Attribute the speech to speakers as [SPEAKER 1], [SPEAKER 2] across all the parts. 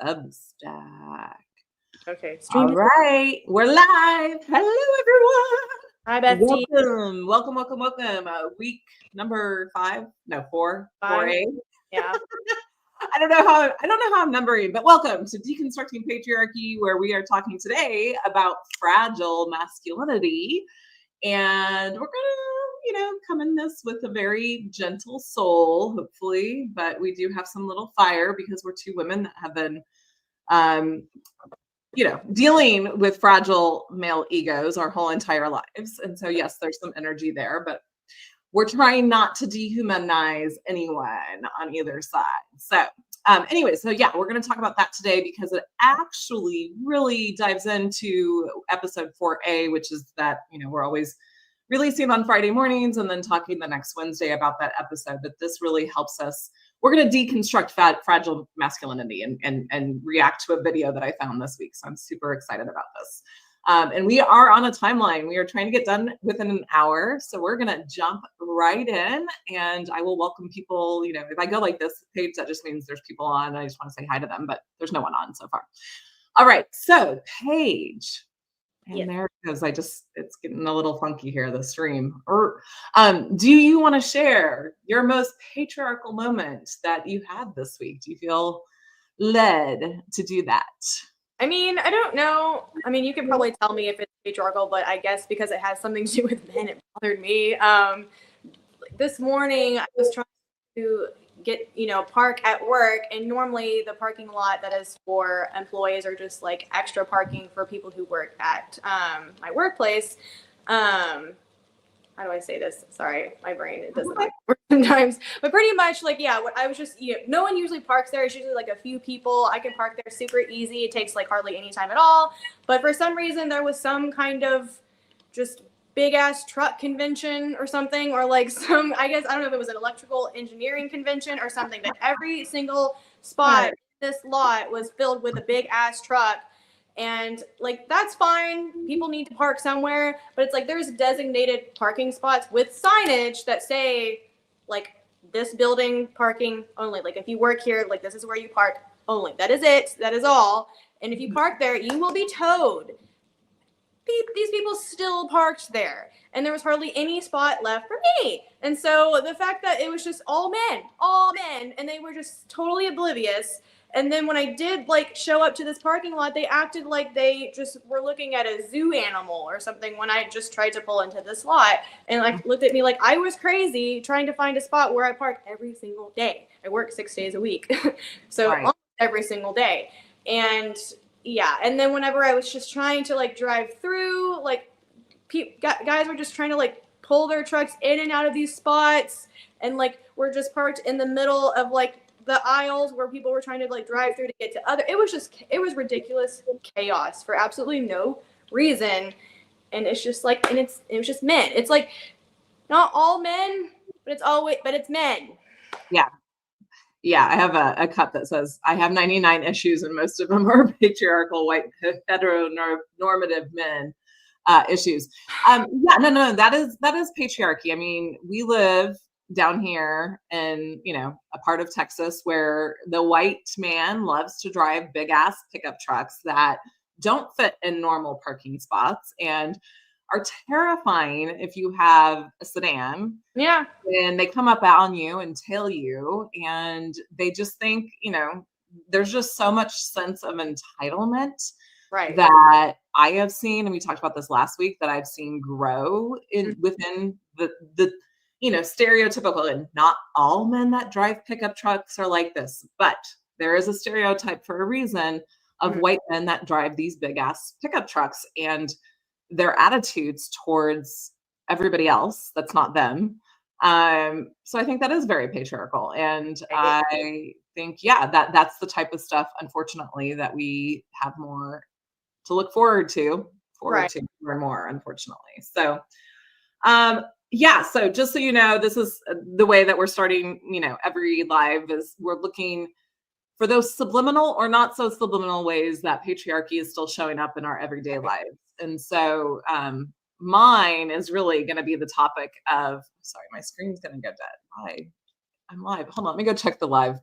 [SPEAKER 1] Substack.
[SPEAKER 2] Okay.
[SPEAKER 1] All right, we're live. Hello, everyone.
[SPEAKER 2] Hi, Betsy.
[SPEAKER 1] Welcome. Week number 4A.
[SPEAKER 2] Yeah.
[SPEAKER 1] I don't know how I'm numbering, but welcome to Deconstructing Patriarchy, where we are talking today about fragile masculinity. And we're gonna, come in this with a very gentle soul, hopefully, but we do have some little fire because we're two women that have been dealing with fragile male egos our whole entire lives. And so, yes, there's some energy there, but we're trying not to dehumanize anyone on either side. So we're going to talk about that today because it actually really dives into episode 4A, which is that, we're always releasing on Friday mornings and then talking the next Wednesday about that episode. But this really helps us. We're going to deconstruct fragile masculinity and react to a video that I found this week. So I'm super excited about this. And we are on a timeline. We are trying to get done within an hour. So we're going to jump right in and I will welcome people. If I go like this page, that just means there's people on. I just want to say hi to them, but there's no one on so far. All right. So Paige. And there it goes. It's getting a little funky here, the stream. Do you want to share your most patriarchal moment that you had this week? Do you feel led to do that?
[SPEAKER 2] I mean, I don't know. I mean, you can probably tell me if it's patriarchal, but I guess because it has something to do with men, it bothered me. This morning, I was trying to get, park at work, and normally the parking lot that is for employees are just like extra parking for people who work at my workplace. How do I say this? Sorry, my brain, it doesn't like work sometimes. But pretty much I was just, no one usually parks there. It's usually like a few people. I can park there super easy. It takes like hardly any time at all. But for some reason, there was some kind of just big ass truck convention or something, or like I don't know if it was an electrical engineering convention or something, but every single spot in this lot was filled with a big ass truck. And like, that's fine. People need to park somewhere, but it's like, there's designated parking spots with signage that say like this building parking only. Like if you work here, like this is where you park only. That is it. That is all. And if you park there, you will be towed. These people still parked there, and there was hardly any spot left for me. And so the fact that it was just all men, and they were just totally oblivious. And then when I did show up to this parking lot, they acted like they just were looking at a zoo animal or something when I just tried to pull into this lot, and looked at me like I was crazy trying to find a spot where I park every single day. I work 6 days a week. So almost every single day. And yeah, and then whenever I was just trying to drive through, guys were just trying to pull their trucks in and out of these spots, and we're just parked in the middle of the aisles where people were trying to drive through to get to other. It was ridiculous chaos for absolutely no reason, and it's just it was just men. It's not all men, but it's men.
[SPEAKER 1] Yeah. Yeah, I have a cup that says, I have 99 issues and most of them are patriarchal, white, heteronormative men issues. That is patriarchy. I mean, we live down here in, a part of Texas where the white man loves to drive big ass pickup trucks that don't fit in normal parking spots and are terrifying if you have a sedan.
[SPEAKER 2] Yeah.
[SPEAKER 1] And they come up on you and tail you, and they just think, there's just so much sense of entitlement that I have seen, and we talked about this last week, that I've seen grow within the stereotypical, and not all men that drive pickup trucks are like this, but there is a stereotype for a reason of white men that drive these big ass pickup trucks, and their attitudes towards everybody else that's not them. So I think that is very patriarchal, and I think that's the type of stuff, unfortunately, that we have more to look forward to more and more, unfortunately. So so just so you know, this is the way that we're starting, every live, is we're looking for those subliminal or not so subliminal ways that patriarchy is still showing up in our everyday lives. And so mine is really going to be the topic of, sorry, my screen's going to go dead. I'm live. Hold on, let me go check the live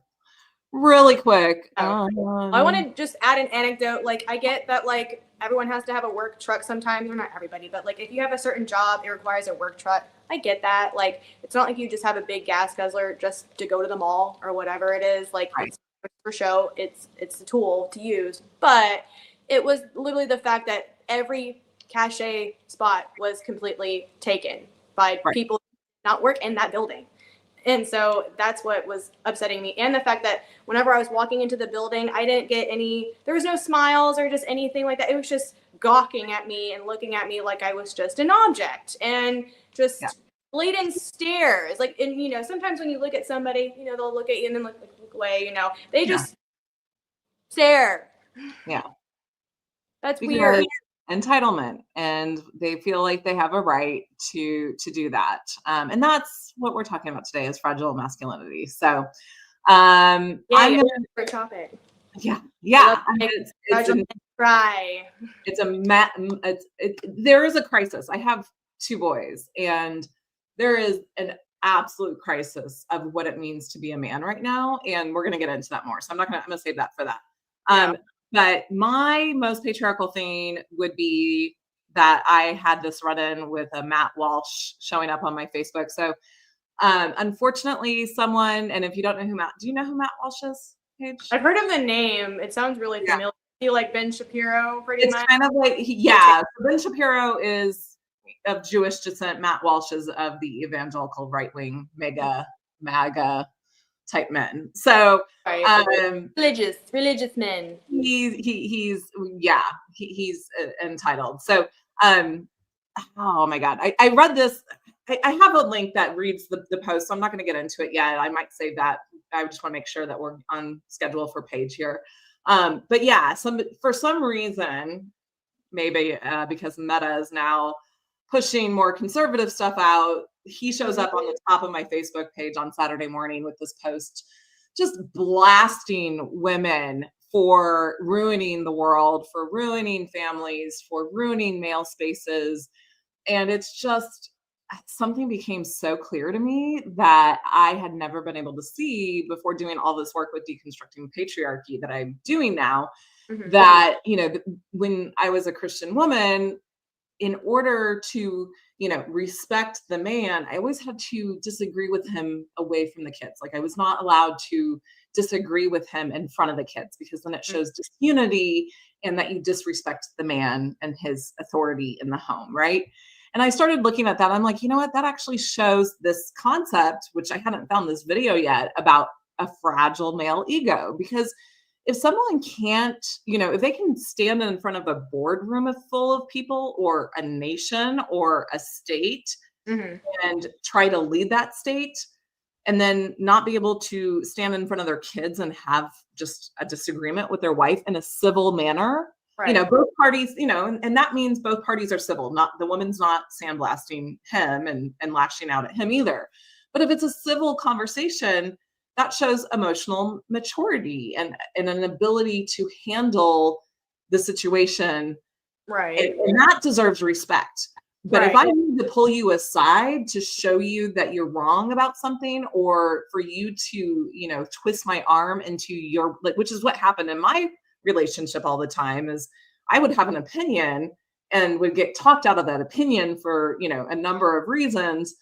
[SPEAKER 1] really quick.
[SPEAKER 2] I want to just add an anecdote. Like, I get that, like, everyone has to have a work truck sometimes, or not everybody, but like, if you have a certain job, it requires a work truck. I get that. Like, it's not like you just have a big gas guzzler just to go to the mall or whatever it is. Like,
[SPEAKER 1] Right.
[SPEAKER 2] it's for show. It's a tool to use. But it was literally the fact that every cachet spot was completely taken by people not work in that building. And so that's what was upsetting me. And the fact that whenever I was walking into the building, I didn't get there was no smiles or just anything like that. It was just gawking at me and looking at me like I was just an object, and just blatant stares. Like, and you know, sometimes when you look at somebody, you know, they'll look at you and then look away, you know, they just stare.
[SPEAKER 1] Yeah.
[SPEAKER 2] That's weird.
[SPEAKER 1] Entitlement, and they feel like they have a right to do that, and that's what we're talking about today, is fragile masculinity. So I'm gonna
[SPEAKER 2] for topic.
[SPEAKER 1] Yeah. There is a crisis. I have 2 boys, and there is an absolute crisis of what it means to be a man right now, and we're gonna get into that more. So I'm gonna save that for that. But my most patriarchal thing would be that I had this run-in with a Matt Walsh showing up on my Facebook. So unfortunately, and if you don't know do you know who Matt Walsh is, Paige?
[SPEAKER 2] I've heard of the name. It sounds really familiar. You like Ben Shapiro, pretty much?
[SPEAKER 1] It's kind of like, so Ben Shapiro is of Jewish descent. Matt Walsh is of the evangelical right-wing MAGA type men. So
[SPEAKER 2] religious men.
[SPEAKER 1] He's entitled. So oh my God, I read this. I have a link that reads the post, so I'm not going to get into it yet. I might save that. I just want to make sure that we're on schedule for Paige here. But yeah, for some reason, maybe because Meta is now pushing more conservative stuff out, he shows up on the top of my Facebook page on Saturday morning with this post, just blasting women for ruining the world, for ruining families, for ruining male spaces. And it's just, something became so clear to me that I had never been able to see before doing all this work with deconstructing patriarchy that I'm doing now. That, you know, when I was a Christian woman, in order to, you know, respect the man, I always had to disagree with him away from the kids. Like, I was not allowed to disagree with him in front of the kids, because then it shows disunity and that you disrespect the man and his authority in the home, right? And I started looking at that. I'm like, you know what? That actually shows this concept, which I hadn't found this video yet, about a fragile male ego. Because if someone can't, you know, if they can stand in front of a boardroom full of people, or a nation, or a state, and try to lead that state, and then not be able to stand in front of their kids and have just a disagreement with their wife in a civil manner, you know, both parties, you know, and that means both parties are civil. Not the woman's not sandblasting him and lashing out at him either. But if it's a civil conversation, that shows emotional maturity and an ability to handle the situation.
[SPEAKER 2] Right.
[SPEAKER 1] And that deserves respect. But if I need to pull you aside to show you that you're wrong about something, or for you to, you know, twist my arm into your, like, which is what happened in my relationship all the time, is I would have an opinion and would get talked out of that opinion for, you know, a number of reasons.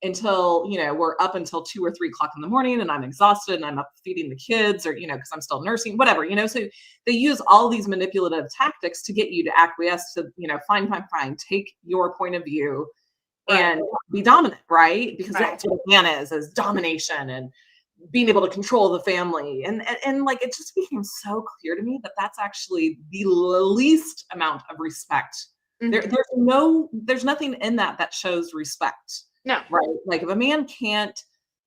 [SPEAKER 1] Until, you know, we're up until 2 or 3 o'clock in the morning and I'm exhausted and I'm up feeding the kids, or, you know, because I'm still nursing, whatever, you know. So they use all these manipulative tactics to get you to acquiesce to, you know, fine, take your point of view and be dominant, right? Because that's what a man is domination and being able to control the family. And like, it just became so clear to me that that's actually the least amount of respect. There's nothing in that shows respect.
[SPEAKER 2] No.
[SPEAKER 1] Right. Like, if a man can't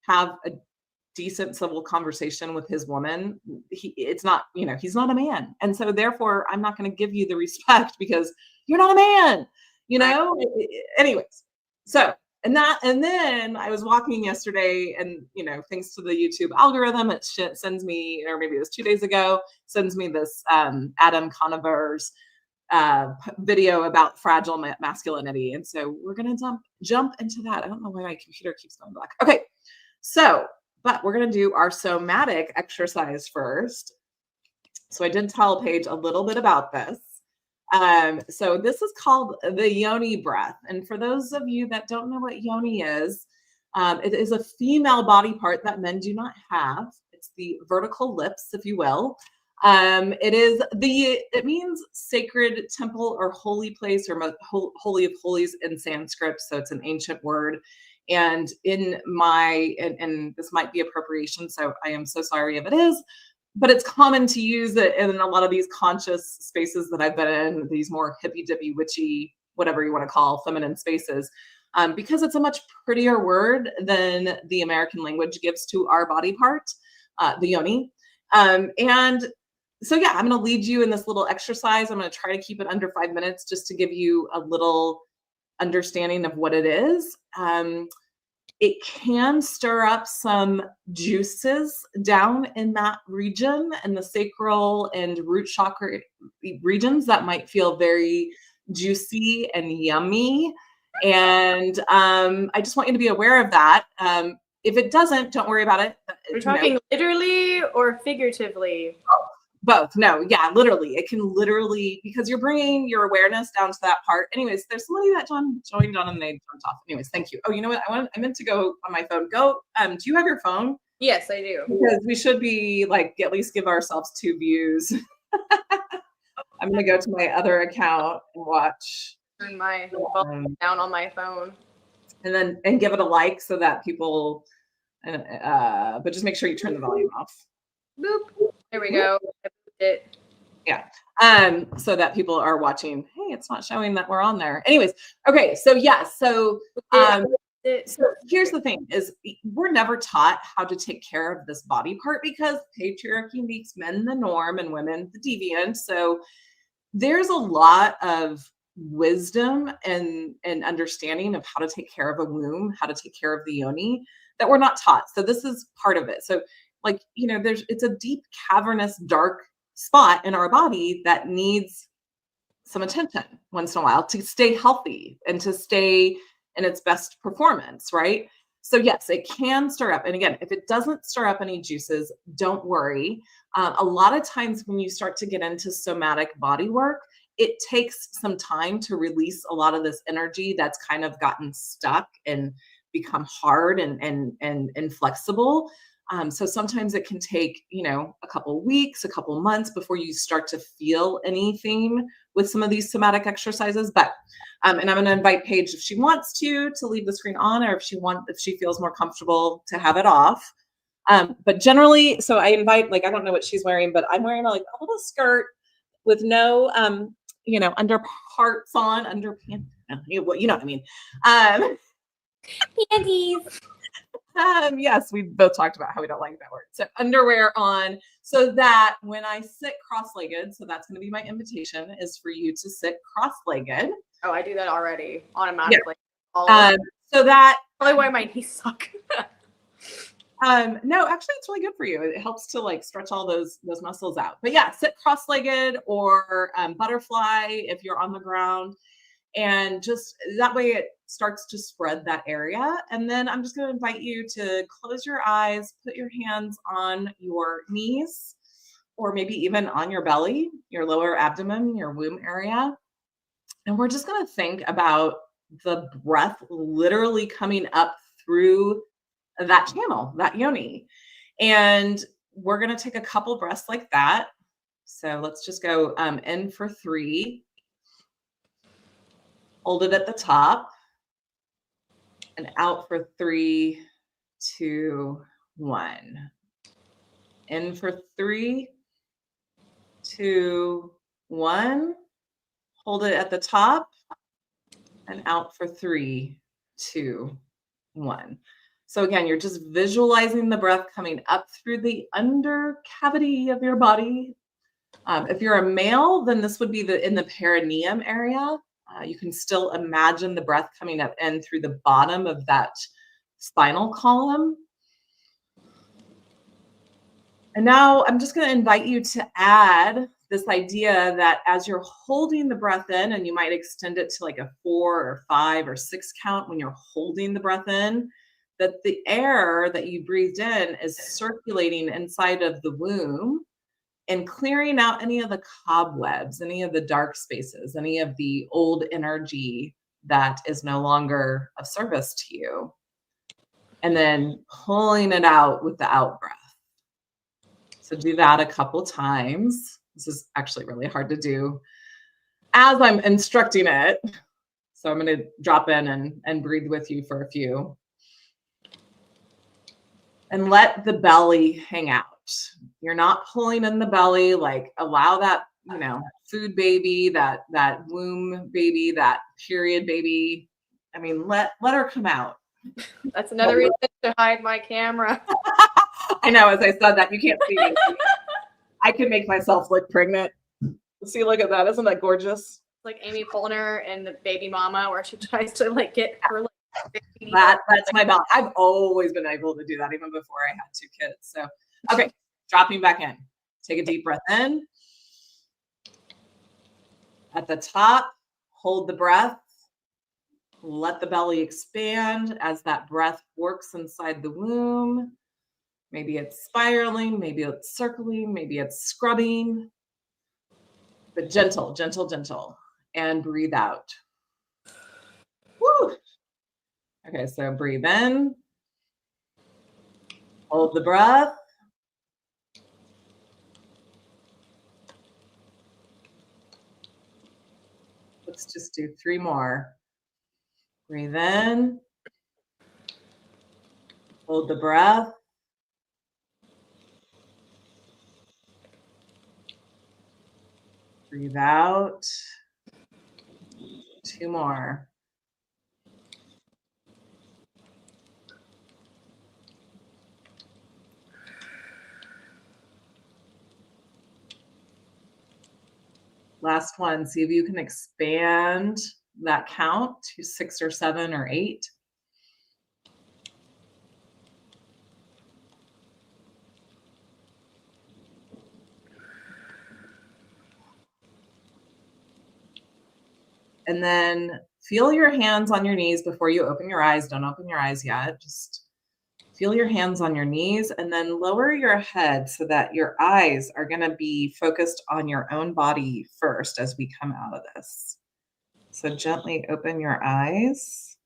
[SPEAKER 1] have a decent civil conversation with his woman, it's not, you know, he's not a man. And so therefore I'm not going to give you the respect because you're not a man, you know. Anyways, so and then I was walking yesterday, and, you know, thanks to the YouTube algorithm, it sends me, or maybe it was 2 days ago, sends me this Adam Conover's video about fragile masculinity. And so we're going to jump into that. I don't know why my computer keeps going black. Okay. So But we're going to do our somatic exercise first. So I did tell Paige a little bit about this. So this is called the yoni breath. And for those of you that don't know what yoni is, it is a female body part that men do not have. It's the vertical lips, if you will. It means sacred temple or holy place, or holy of holies in Sanskrit. So it's an ancient word. And and this might be appropriation, so I am so sorry if it is, but it's common to use it in a lot of these conscious spaces that I've been in, these more hippy dippy, witchy, whatever you want to call feminine spaces, because it's a much prettier word than the American language gives to our body part, the yoni. And so, yeah, I'm going to lead you in this little exercise. I'm going to try to keep it under 5 minutes just to give you a little understanding of what it is. It can stir up some juices down in that region, and the sacral and root chakra regions that might feel very juicy and yummy. And I just want you to be aware of that. If it doesn't, don't worry about it.
[SPEAKER 2] We're talking literally or figuratively?
[SPEAKER 1] Both. No, yeah, literally. It can literally, because you're bringing your awareness down to that part. Anyways, there's somebody that joined on and they jumped off. Anyways, thank you. Oh, you know what? I meant to go on my phone. Do you have your phone?
[SPEAKER 2] Yes, I do.
[SPEAKER 1] Because we should be like, at least give ourselves 2 views. I'm going to go to my other account and watch.
[SPEAKER 2] Turn my phone down on my phone.
[SPEAKER 1] And give it a like so that people, but just make sure you turn the volume off.
[SPEAKER 2] Boop. There we go. I moved it.
[SPEAKER 1] Yeah. So that people are watching. Hey, it's not showing that we're on there. Anyways, okay. So yeah. So here's the thing: is we're never taught how to take care of this body part because patriarchy makes men the norm and women the deviant. So there's a lot of wisdom and understanding of how to take care of a womb, how to take care of the yoni that we're not taught. So this is part of it. So like, it's a deep, cavernous, dark spot in our body that needs some attention once in a while to stay healthy and to stay in its best performance, right? So yes, it can stir up. And again, if it doesn't stir up any juices, don't worry. A lot of times when you start to get into somatic body work, it takes some time to release a lot of this energy that's kind of gotten stuck and become hard and inflexible. So sometimes it can take, a couple weeks, a couple months before you start to feel anything with some of these somatic exercises. But, and I'm going to invite Paige if she wants to leave the screen on, or if she feels more comfortable to have it off. But generally, so I invite, I don't know what she's wearing, but I'm wearing a little skirt with no, under parts on, underpants. You know what I mean?
[SPEAKER 2] Panties.
[SPEAKER 1] Yes, we both talked about how we don't like that word. So underwear on, so that when I sit cross-legged, so that's going to be my invitation, is for you to sit cross-legged.
[SPEAKER 2] Oh, I do that already automatically.
[SPEAKER 1] Yeah. So that
[SPEAKER 2] probably why my knees suck.
[SPEAKER 1] No, actually, it's really good for you. It helps to stretch all those muscles out. But yeah, sit cross-legged or butterfly if you're on the ground. And just that way it starts to spread that area. And then I'm just going to invite you to close your eyes, put your hands on your knees, or maybe even on your belly, your lower abdomen, your womb area. And we're just going to think about the breath literally coming up through that channel, that yoni. And we're going to take a couple breaths like that. So let's just go in for 3. Hold it at the top and out for 3, 2, 1. In for 3, 2, 1. Hold it at the top and out for 3, 2, 1. So again, you're just visualizing the breath coming up through the under cavity of your body. If you're a male, then this would be in the perineum area. You can still imagine the breath coming up in through the bottom of that spinal column. And now I'm just going to invite you to add this idea that as you're holding the breath in, and you might extend it to a 4 or 5 or 6 count when you're holding the breath in, that the air that you breathed in is circulating inside of the womb and clearing out any of the cobwebs, any of the dark spaces, any of the old energy that is no longer of service to you. And then pulling it out with the out breath. So do that a couple times. This is actually really hard to do as I'm instructing it. So I'm going to drop in and breathe with you for a few. And let the belly hang out. You're not pulling in the belly, like allow that, you know, food baby, that womb baby, that period baby. I mean, let her come out.
[SPEAKER 2] That's another reason to hide my camera.
[SPEAKER 1] I know, as I said that, you can't see me. I can make myself look pregnant. See, look at that. Isn't that gorgeous?
[SPEAKER 2] Like Amy Poehler in the Baby Mama, where she tries to like get her like
[SPEAKER 1] that's my belly. I've always been able to do that even before I had 2 kids. So, okay, dropping back in. Take a deep breath in. At the top, hold the breath. Let the belly expand as that breath works inside the womb. Maybe it's spiraling, maybe it's circling, maybe it's scrubbing. But gentle, gentle, gentle. And breathe out. Woo! Okay, so breathe in. Hold the breath. Let's just do 3 more. Breathe in. Hold the breath. Breathe out. 2 more. Last one. See if you can expand that count to 6 or 7 or 8. And then feel your hands on your knees before you open your eyes. Don't open your eyes yet. Just feel your hands on your knees and then lower your head so that your eyes are going to be focused on your own body first as we come out of this. So gently open your eyes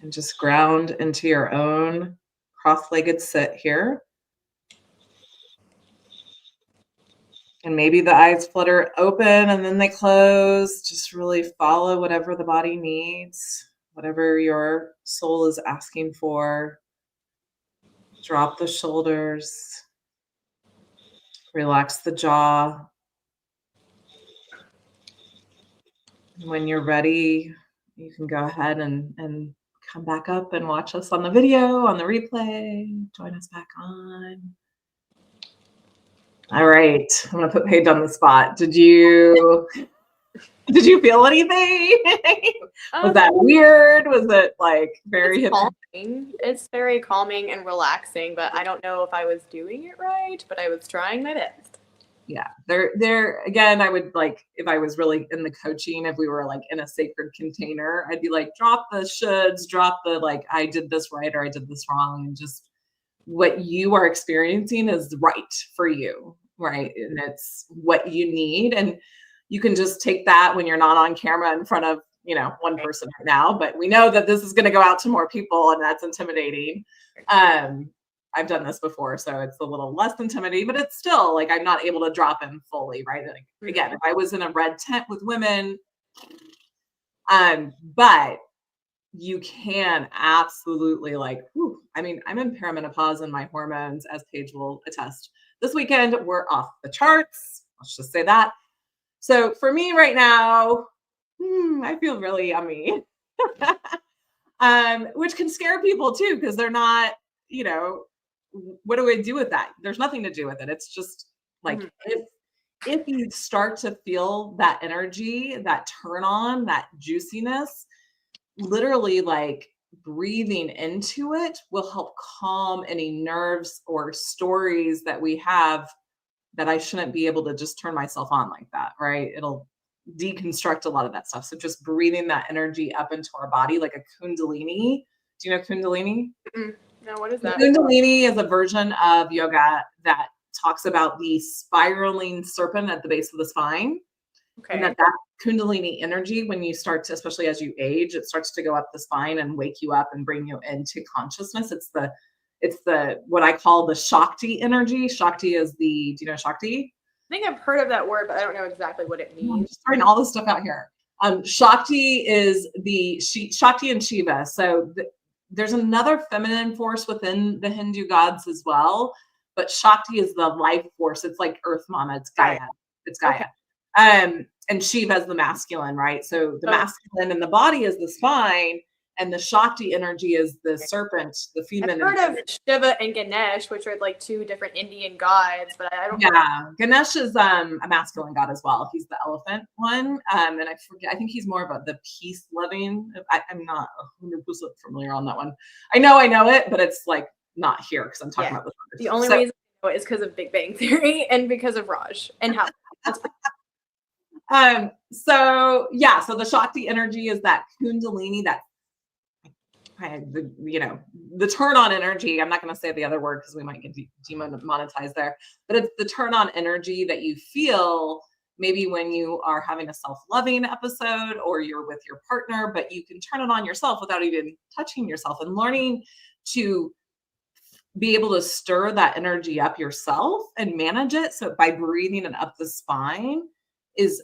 [SPEAKER 1] and just ground into your own cross-legged sit here. And maybe the eyes flutter open and then they close. Just really follow whatever the body needs, whatever your soul is asking for. Drop the shoulders. Relax the jaw. And when you're ready, you can go ahead and come back up and watch us on the video, on the replay. Join us back on. All right, I'm gonna put Paige on the spot. Did you feel anything? Was that weird? Was it like very
[SPEAKER 2] calming? It's very calming and relaxing, but I don't know if I was doing it right, but I was trying my best.
[SPEAKER 1] Yeah, there again, I would like, if I was really in the coaching, if we were like in a sacred container, I'd be like, drop the shoulds, drop the like, I did this right or I did this wrong, and just what you are experiencing is right for you, right? And it's what you need. And you can just take that when you're not on camera in front of, you know, one person right now, but we know that this is going to go out to more people and that's intimidating. I've done this before, so it's a little less intimidating, but it's still like, I'm not able to drop in fully, right? Like, again, if I was in a red tent with women, but you can absolutely like, whew, I mean, I'm in perimenopause and my hormones, as Paige will attest. This weekend, we're off the charts. Let's just say that. So for me right now, I feel really yummy, which can scare people too, because they're not, you know, what do I do with that? There's nothing to do with it. It's just like, if you start to feel that energy, that turn on, that juiciness, literally like breathing into it will help calm any nerves or stories that we have that I shouldn't be able to just turn myself on like that, right? It'll deconstruct a lot of that stuff. So just breathing that energy up into our body like a kundalini. Do you know kundalini?
[SPEAKER 2] No, what is that?
[SPEAKER 1] Kundalini is a version of yoga that talks about the spiraling serpent at the base of the spine.
[SPEAKER 2] Okay.
[SPEAKER 1] And that Kundalini energy, when you start to, especially as you age, it starts to go up the spine and wake you up and bring you into consciousness. It's the what I call the Shakti energy. Shakti is do you know Shakti?
[SPEAKER 2] I think I've heard of that word, but I don't know exactly what it means.
[SPEAKER 1] I'm just throwing all this stuff out here. Shakti is Shakti and Shiva. So there's another feminine force within the Hindu gods as well, but Shakti is the life force. It's like Earth Mama. It's Gaia. It's Gaia. Okay. And Shiva is the masculine, right? So the masculine in the body is the spine, and the Shakti energy is the serpent, the feminine.
[SPEAKER 2] I've heard of Shiva and Ganesh, which are like two different Indian gods, but I don't.
[SPEAKER 1] Yeah, Ganesh is a masculine god as well. He's the elephant one, and I forget. I think he's more of the peace loving. I'm not 100% familiar on that one. I know it, but it's like not here because I'm talking about this one.
[SPEAKER 2] The only reason I know it is because of Big Bang Theory and because of Raj and how.
[SPEAKER 1] So the Shakti energy is that Kundalini, that the turn on energy. I'm not going to say the other word because we might get demonetized there, but it's the turn on energy that you feel maybe when you are having a self-loving episode or you're with your partner, but you can turn it on yourself without even touching yourself, and learning to be able to stir that energy up yourself and manage it. So by breathing it up the spine is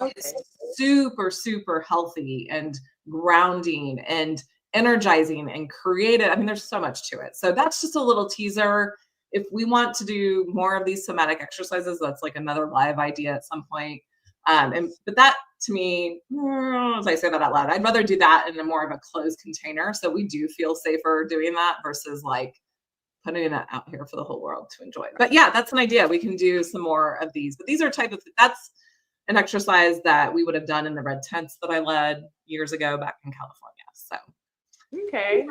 [SPEAKER 1] super, super healthy and grounding and energizing and creative. I mean, there's so much to it. So that's just a little teaser. If we want to do more of these somatic exercises, that's like another live idea at some point. But that to me, as I say that out loud, I'd rather do that in a more of a closed container. So we do feel safer doing that versus like putting that out here for the whole world to enjoy. But yeah, that's an idea. We can do some more of these, but these are that's an exercise that we would have done in the red tents that I led years ago back in California. So
[SPEAKER 2] okay,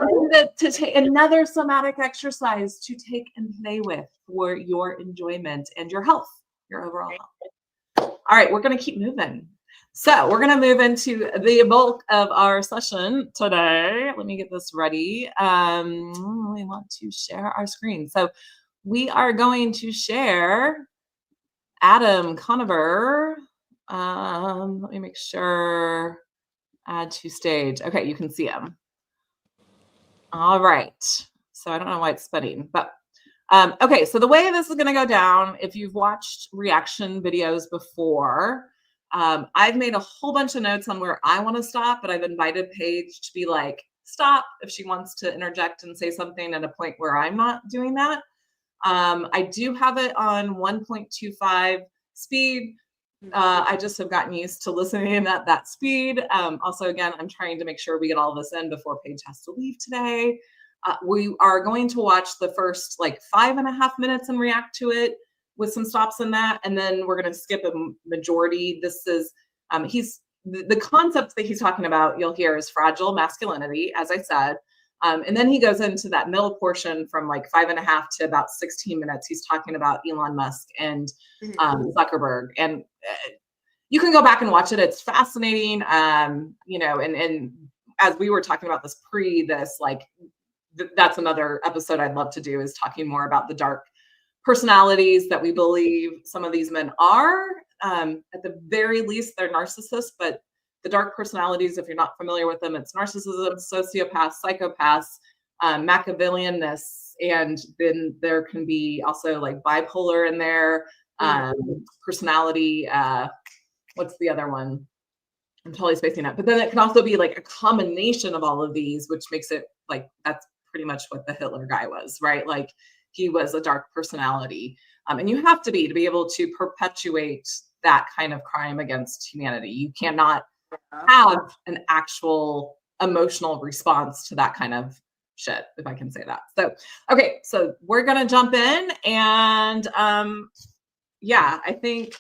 [SPEAKER 1] to take another somatic exercise to take and play with for your enjoyment and your health, your overall health. All right, we're going to keep moving. So we're going to move into the bulk of our session today. Let me get this ready. We want to share our screen. So we are going to share Adam Conover. Let me make sure. Add to stage. Okay, you can see him. All right. So I don't know why it's spinning, but okay. So the way this is going to go down, if you've watched reaction videos before, I've made a whole bunch of notes on where I want to stop, but I've invited Paige to be like, stop if she wants to interject and say something at a point where I'm not doing that. I do have it on 1.25 speed. I just have gotten used to listening at that speed. Also, again, I'm trying to make sure we get all this in before Paige has to leave today. We are going to watch the first like 5.5 minutes and react to it with some stops in that. And then we're going to skip a majority. This is, the concept that he's talking about, you'll hear, is fragile masculinity, as I said. And then he goes into that middle portion from like 5.5 to about 16 minutes. He's talking about Elon Musk and Zuckerberg. And you can go back and watch it. It's fascinating. And as we were talking about this like, that's another episode I'd love to do, is talking more about the dark personalities that we believe some of these men are. At the very least, they're narcissists, but the dark personalities, if you're not familiar with them, it's narcissism, sociopaths, psychopaths, Machiavellianness, and then there can be also like bipolar in there, personality. What's the other one? I'm totally spacing out. But then it can also be like a combination of all of these, which makes it like, that's pretty much what the Hitler guy was, right? Like he was a dark personality. And you have to be able to perpetuate that kind of crime against humanity. You cannot have an actual emotional response to that kind of shit, if I can say that. So, okay, so we're gonna jump in, and I think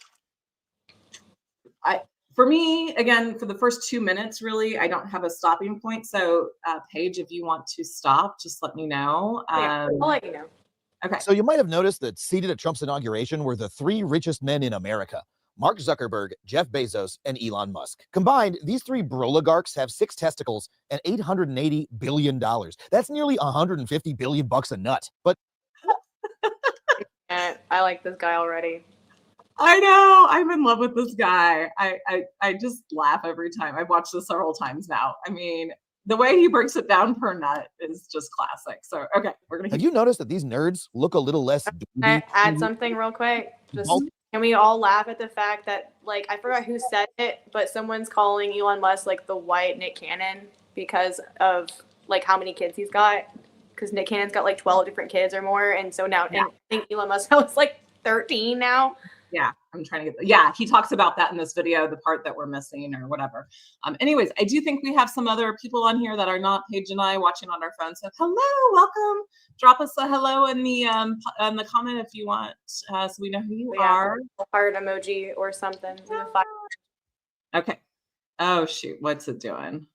[SPEAKER 1] for me, again, for the first 2 minutes, really, I don't have a stopping point. So, Paige, if you want to stop, just let me know.
[SPEAKER 2] I'll let you know.
[SPEAKER 3] Okay. So you might have noticed that seated at Trump's inauguration were the 3 richest men in America: Mark Zuckerberg, Jeff Bezos, and Elon Musk. Combined, these three broligarchs have 6 testicles and $880 billion. That's nearly $150 billion bucks a nut. But
[SPEAKER 2] I like this guy already.
[SPEAKER 1] I know. I'm in love with this guy. I just laugh every time. I've watched this several times now. I mean, the way he breaks it down per nut is just classic. So, okay, we're going to
[SPEAKER 3] have you noticed that these nerds look a little less
[SPEAKER 2] Can I add something real quick? Just can we all laugh at the fact that, like, I forgot who said it, but someone's calling Elon Musk like the white Nick Cannon because of like how many kids he's got. Because Nick Cannon's got like 12 different kids or more, and so now and I think Elon Musk is like 13 now.
[SPEAKER 1] Yeah, I'm trying to get, he talks about that in this video, the part that we're missing or whatever. Anyways, I do think we have some other people on here that are not Paige and I watching on our phones. So hello, welcome. Drop us a hello in the comment if you want, so we know who you are.
[SPEAKER 2] A heart emoji or something.
[SPEAKER 1] Okay. Oh shoot, what's it doing?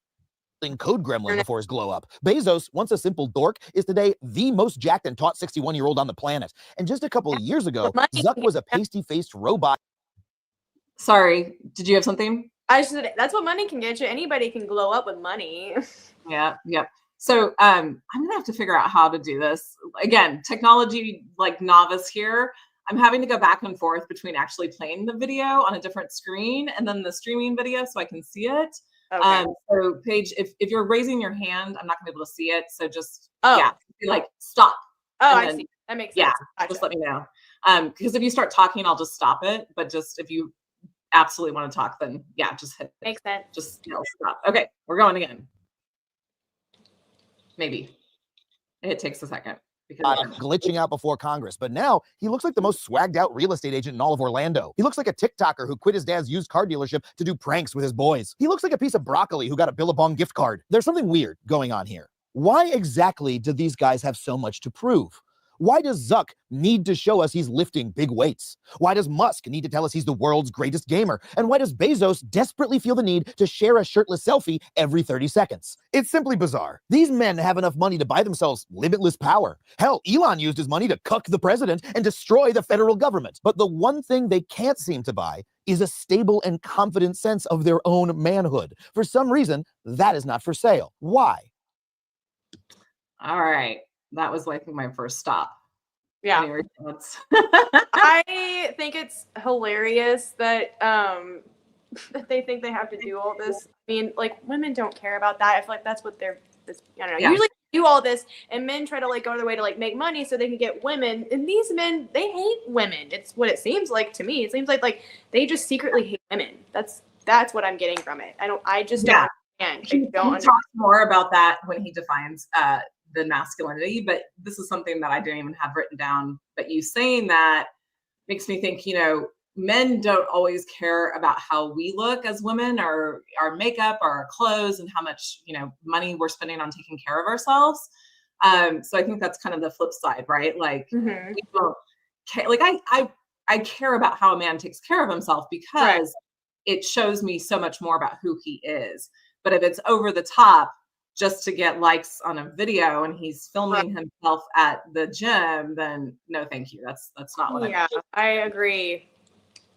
[SPEAKER 3] Code gremlin before his glow up. Bezos, once a simple dork, is today the most jacked and taut 61-year-old on the planet. And just a couple of years ago, Zuck was a pasty-faced robot.
[SPEAKER 1] Sorry, did you have something?
[SPEAKER 2] I said that's what money can get you. Anybody can glow up with money.
[SPEAKER 1] Yeah. So I'm gonna have to figure out how to do this. Again, technology like novice here. I'm having to go back and forth between actually playing the video on a different screen and then the streaming video so I can see it. Okay. So Paige, if you're raising your hand, I'm not gonna be able to see it. So just be like stop.
[SPEAKER 2] Oh, I see. That makes sense.
[SPEAKER 1] Yeah,
[SPEAKER 2] gotcha.
[SPEAKER 1] Just let me know. Because if you start talking, I'll just stop it. But just if you absolutely want to talk, then just hit.
[SPEAKER 2] Makes sense.
[SPEAKER 1] Just stop. Okay, we're going again. Maybe it takes a second.
[SPEAKER 3] Glitching out before Congress, but now he looks like the most swagged out real estate agent in all of Orlando. He looks like a TikToker who quit his dad's used car dealership to do pranks with his boys. He looks like a piece of broccoli who got a Billabong gift card. There's something weird going on here. Why exactly do these guys have so much to prove? Why does Zuck need to show us he's lifting big weights? Why does Musk need to tell us he's the world's greatest gamer? And why does Bezos desperately feel the need to share a shirtless selfie every 30 seconds? It's simply bizarre. These men have enough money to buy themselves limitless power. Hell, Elon used his money to cuck the president and destroy the federal government. But the one thing they can't seem to buy is a stable and confident sense of their own manhood. For some reason, that is not for sale. Why?
[SPEAKER 1] All right. That was like my first stop.
[SPEAKER 2] Yeah. I think it's hilarious that that they think they have to do all this. I mean, like, women don't care about that. I feel like that's what they're, I don't know. Yeah. Usually do all this and men try to like go to their way to like make money so they can get women. And these men, they hate women. It's what it seems like to me. It seems like they just secretly hate women. That's what I'm getting from it. I just don't understand.
[SPEAKER 1] He talks more about that when he defines the masculinity, but this is something that I didn't even have written down. But you saying that makes me think, men don't always care about how we look as women or our makeup or our clothes and how much, money we're spending on taking care of ourselves. So I think that's kind of the flip side, right? Like, we don't care. Like I care about how a man takes care of himself because it shows me so much more about who he is. But if it's over the top, just to get likes on a video and he's filming himself at the gym, then no, thank you. That's not what
[SPEAKER 2] I agree.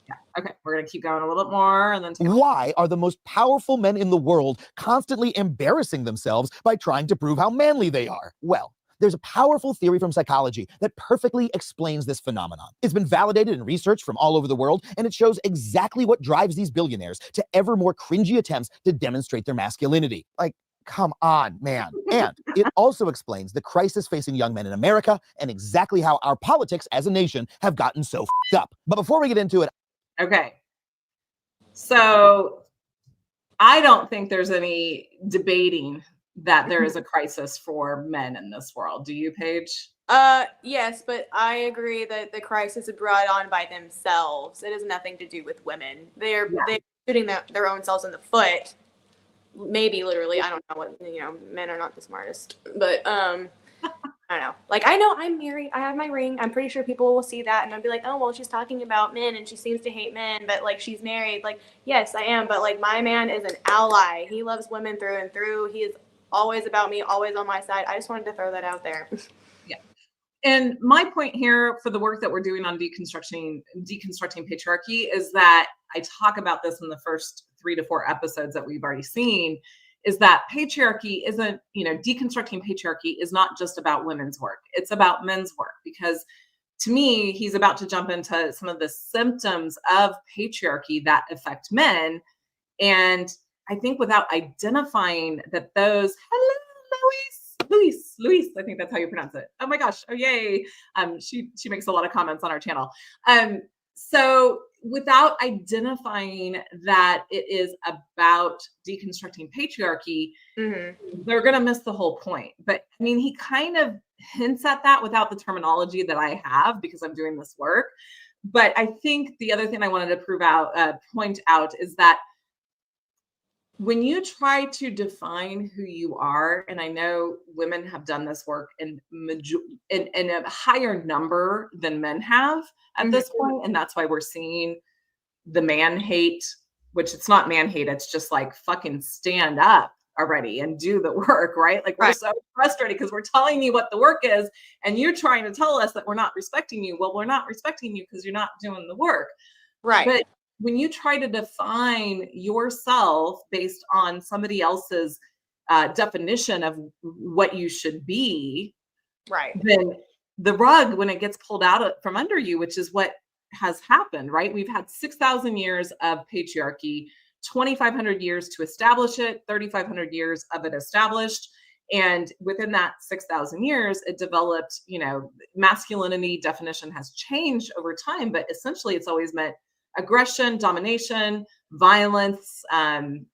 [SPEAKER 1] Yeah. Okay. We're going to keep going a little bit more. And then
[SPEAKER 3] why are the most powerful men in the world constantly embarrassing themselves by trying to prove how manly they are? Well, there's a powerful theory from psychology that perfectly explains this phenomenon. It's been validated in research from all over the world, and it shows exactly what drives these billionaires to ever more cringy attempts to demonstrate their masculinity. Like, come on, man. And it also explains the crisis facing young men in America and exactly how our politics as a nation have gotten so f***ed up. But before we get into it.
[SPEAKER 1] Okay. So I don't think there's any debating that there is a crisis for men in this world. Do you, Paige?
[SPEAKER 2] Yes, but I agree that the crisis is brought on by themselves. It has nothing to do with women. They're shooting their own selves in the foot. Maybe literally, I don't know what, men are not the smartest, but I don't know. Like, I know I'm married, I have my ring, I'm pretty sure people will see that and I'll be like, oh, well, she's talking about men and she seems to hate men, but like, she's married. Like, yes, I am, but like, my man is an ally. He loves women through and through. He is always about me, always on my side. I just wanted to throw that out there.
[SPEAKER 1] Yeah. And my point here for the work that we're doing on deconstructing patriarchy is that I talk about this in the first 3 to 4 episodes that we've already seen, is that patriarchy isn't, deconstructing patriarchy is not just about women's work. It's about men's work, because to me, he's about to jump into some of the symptoms of patriarchy that affect men. And I think without identifying that those, hello, Luis, I think that's how you pronounce it. Oh my gosh. Oh, yay. She makes a lot of comments on our channel. So without identifying that it is about deconstructing patriarchy, they're going to miss the whole point. But I mean, he kind of hints at that without the terminology that I have, because I'm doing this work. But I think the other thing I wanted to point out is that when you try to define who you are, and I know women have done this work in a higher number than men have at this point, and that's why we're seeing the man hate, which it's not man hate, it's just like fucking stand up already and do the work, right? Like we're so frustrated because we're telling you what the work is, and you're trying to tell us that we're not respecting you. Well, we're not respecting you because you're not doing the work.
[SPEAKER 2] Right.
[SPEAKER 1] But when you try to define yourself based on somebody else's definition of what you should be,
[SPEAKER 2] right,
[SPEAKER 1] then the rug, when it gets pulled out from under you, which is what has happened, right? We've had 6,000 years of patriarchy, 2,500 years to establish it, 3,500 years of it established. And within that 6,000 years, it developed, masculinity definition has changed over time, but essentially it's always meant aggression, domination, violence,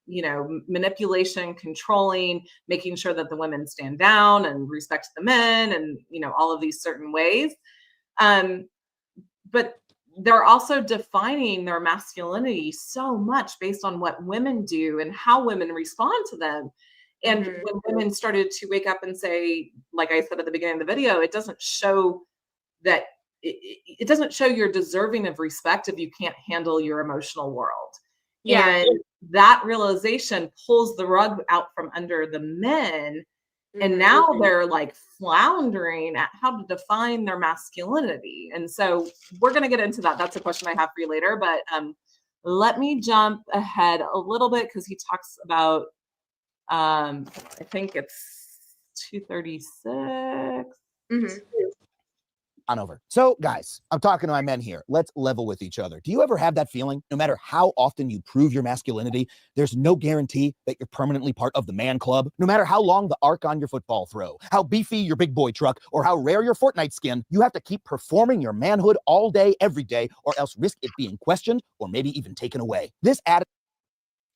[SPEAKER 1] manipulation, controlling, making sure that the women stand down and respect the men, and, all of these certain ways. But they're also defining their masculinity so much based on what women do and how women respond to them. And when women started to wake up and say, like I said at the beginning of the video, it doesn't show that it doesn't show you're deserving of respect if you can't handle your emotional world. Yeah. And that realization pulls the rug out from under the men. And now they're like floundering at how to define their masculinity. And so we're going to get into that. That's a question I have for you later. But let me jump ahead a little bit, because he talks about, I think it's 236.
[SPEAKER 3] Conover. So guys, I'm talking to my men here. Let's level with each other. Do you ever have that feeling? No matter how often you prove your masculinity, there's no guarantee that you're permanently part of the man club. No matter how long the arc on your football throw, how beefy your big boy truck, or how rare your Fortnite skin, you have to keep performing your manhood all day, every day, or else risk it being questioned or maybe even taken away. This attitude.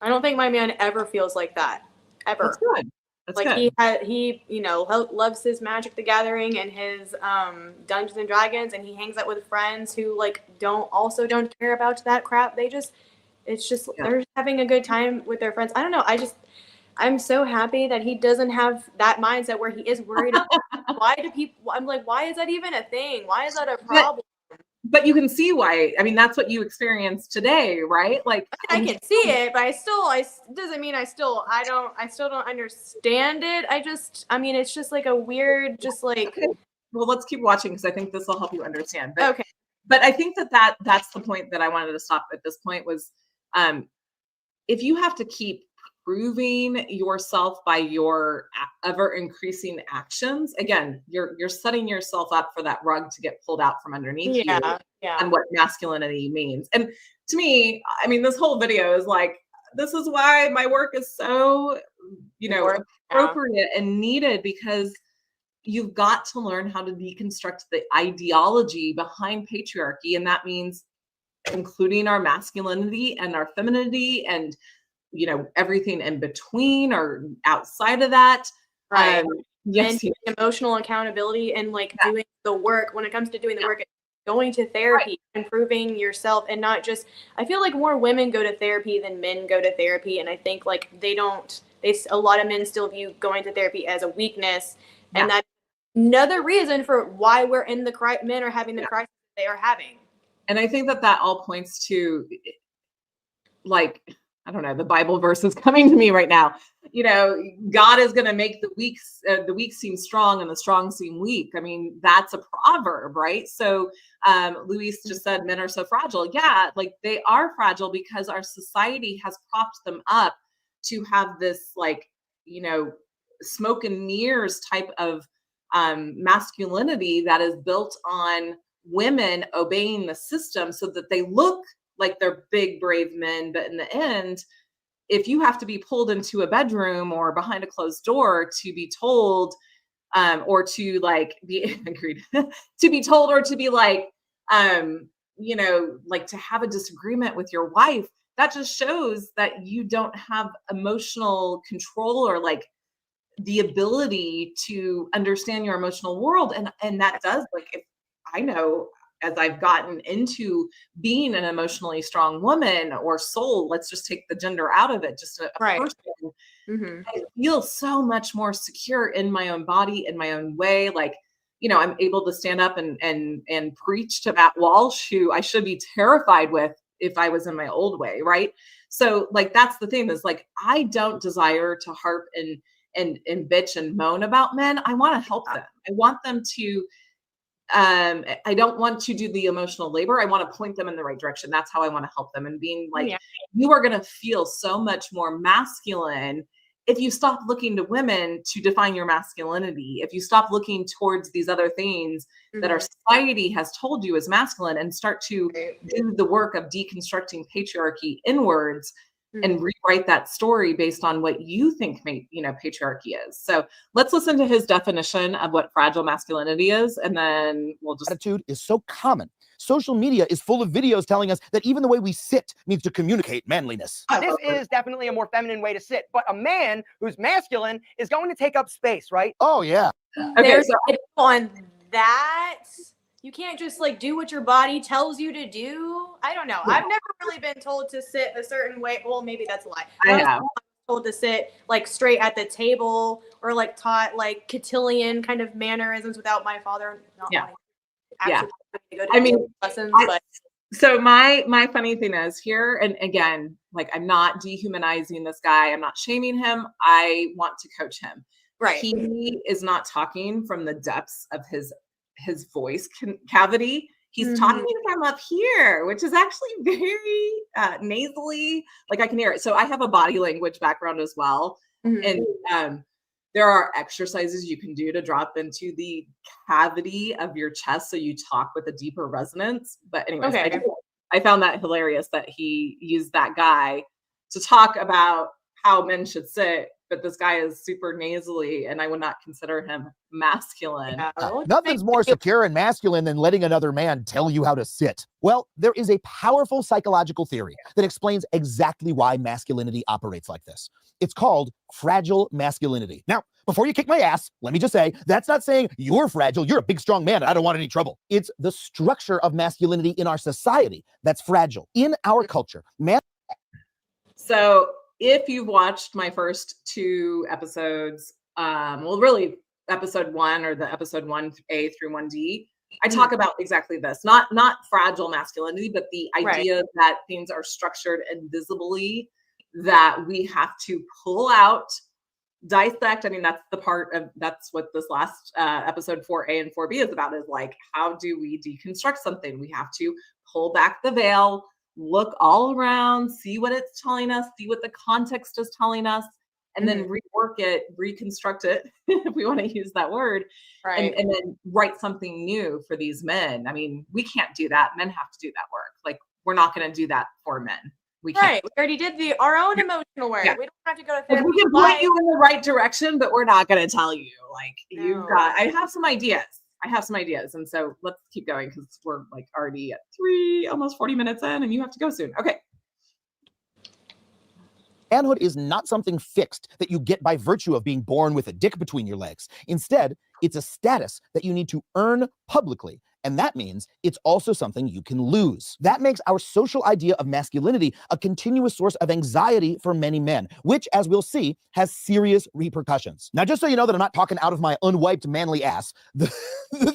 [SPEAKER 2] I don't think my man ever feels like that. Ever.
[SPEAKER 1] That's good. That's
[SPEAKER 2] like
[SPEAKER 1] good.
[SPEAKER 2] he loves his Magic the Gathering and his Dungeons and Dragons, and he hangs out with friends who don't care about that crap. They're just having a good time with their friends. I don't know. I'm so happy that he doesn't have that mindset where he is worried about why is that even a thing? Why is that a problem?
[SPEAKER 1] But you can see why. I mean, that's what you experienced today, right? Like
[SPEAKER 2] I can see it, but doesn't mean I still don't understand it. It's just like a weird, okay.
[SPEAKER 1] Well, let's keep watching, because I think this will help you understand. But,
[SPEAKER 2] okay.
[SPEAKER 1] But I think that's the point that I wanted to stop at this point was, if you have to keep proving yourself by your ever increasing actions, again, you're setting yourself up for that rug to get pulled out from underneath you and what masculinity means. And to me, I mean, this whole video is like, this is why my work is so, appropriate and needed, because you've got to learn how to deconstruct the ideology behind patriarchy. And that means including our masculinity and our femininity and everything in between or outside of that.
[SPEAKER 2] Right. And emotional accountability and doing the work. When it comes to doing the work, going to therapy, improving yourself, and not just, I feel like more women go to therapy than men go to therapy. And I think a lot of men still view going to therapy as a weakness. And that's another reason for why men are having the crisis they are having.
[SPEAKER 1] And I think that all points to, I don't know, the Bible verse is coming to me right now. God is going to make the weak seem strong and the strong seem weak. I mean, that's a proverb, right? So Luis just said men are so fragile. Yeah, like they are fragile because our society has propped them up to have this smoke and mirrors type of masculinity that is built on women obeying the system so that they look like they're big, brave men. But in the end, if you have to be pulled into a bedroom or behind a closed door to be told, or to be agreed, to be told, or to be to have a disagreement with your wife, that just shows that you don't have emotional control or the ability to understand your emotional world. And that does, if I know, as I've gotten into being an emotionally strong woman or soul, let's just take the gender out of it, just a person, I feel so much more secure in my own body, in my own way. I'm able to stand up and preach to Matt Walsh, who I should be terrified with if I was in my old way, right? So that's the thing is I don't desire to harp and bitch and moan about men. I want to help them. I want them to I don't want to do the emotional labor. I want to point them in the right direction. That's how I want to help them. And being you are going to feel so much more masculine if you stop looking to women to define your masculinity, if you stop looking towards these other things that our society has told you is masculine, and start to do the work of deconstructing patriarchy inwards and rewrite that story based on what you think patriarchy is. So let's listen to his definition of what fragile masculinity is, and then we'll just...
[SPEAKER 3] Attitude is so common. Social media is full of videos telling us that even the way we sit needs to communicate manliness.
[SPEAKER 4] This is definitely a more feminine way to sit, but a man who's masculine is going to take up space, right?
[SPEAKER 3] Oh, yeah.
[SPEAKER 1] Okay,
[SPEAKER 2] There's on that. You can't just do what your body tells you to do. I don't know. I've never really been told to sit a certain way. Well, maybe that's a lie.
[SPEAKER 1] I have.
[SPEAKER 2] Told to sit straight at the table, or taught cotillion kind of mannerisms without my father not wanting to actually go to lessons.
[SPEAKER 1] So my funny thing is here, and again, I'm not dehumanizing this guy. I'm not shaming him. I want to coach him.
[SPEAKER 2] Right.
[SPEAKER 1] He is not talking from the depths of his voice cavity. He's talking from up here, which is actually very nasally. I can hear it. So I have a body language background as well. And there are exercises you can do to drop into the cavity of your chest so you talk with a deeper resonance. But anyways, I found that hilarious that he used that guy to talk about how men should sit, but this guy is super nasally, and I would not consider him masculine.
[SPEAKER 3] Nothing's more secure and masculine than letting another man tell you how to sit. Well, there is a powerful psychological theory that explains exactly why masculinity operates like this. It's called fragile masculinity. Now, before you kick my ass, let me just say, that's not saying you're fragile, you're a big, strong man, and I don't want any trouble. It's the structure of masculinity in our society that's fragile. In our culture,
[SPEAKER 1] So if you've watched my first 2 episodes, really episode 1 or the episode 1A through 1D, I talk about exactly this, not fragile masculinity, but the idea that things are structured invisibly, that we have to pull out, dissect. I mean, that's what this last episode 4A and 4B is about, is how do we deconstruct something? We have to pull back the veil, look all around, see what it's telling us, see what the context is telling us, and then rework it, reconstruct it, if we want to use that word, and then write something new for these men. I mean, we can't do that. Men have to do that work. We're not going to do that for men. We can't.
[SPEAKER 2] Right. We already did our own emotional work.
[SPEAKER 1] Yeah.
[SPEAKER 2] We don't have to go to therapy.
[SPEAKER 1] We can point you in the right direction, but we're not going to tell you. I have some ideas. And so let's keep going, because we're already at 3, almost 40 minutes in, and you have to go soon. Okay.
[SPEAKER 3] Manhood is not something fixed that you get by virtue of being born with a dick between your legs. Instead, it's a status that you need to earn publicly. And that means it's also something you can lose. That makes our social idea of masculinity a continuous source of anxiety for many men, which, as we'll see, has serious repercussions. Now, just so you know that I'm not talking out of my unwiped manly ass, the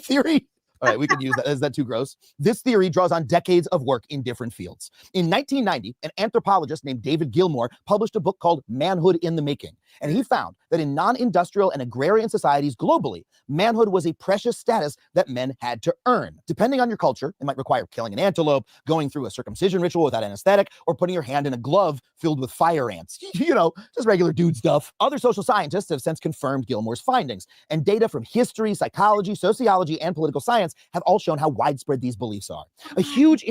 [SPEAKER 3] theory All right, we could use that. Is that too gross? This theory draws on decades of work in different fields. In 1990, an anthropologist named David Gilmour published a book called Manhood in the Making. And he found that in non-industrial and agrarian societies globally, manhood was a precious status that men had to earn. Depending on your culture, it might require killing an antelope, going through a circumcision ritual without anesthetic, or putting your hand in a glove filled with fire ants. You know, just regular dude stuff. Other social scientists have since confirmed Gilmour's findings, and data from history, psychology, sociology, and political science have all shown how widespread these beliefs are. A huge...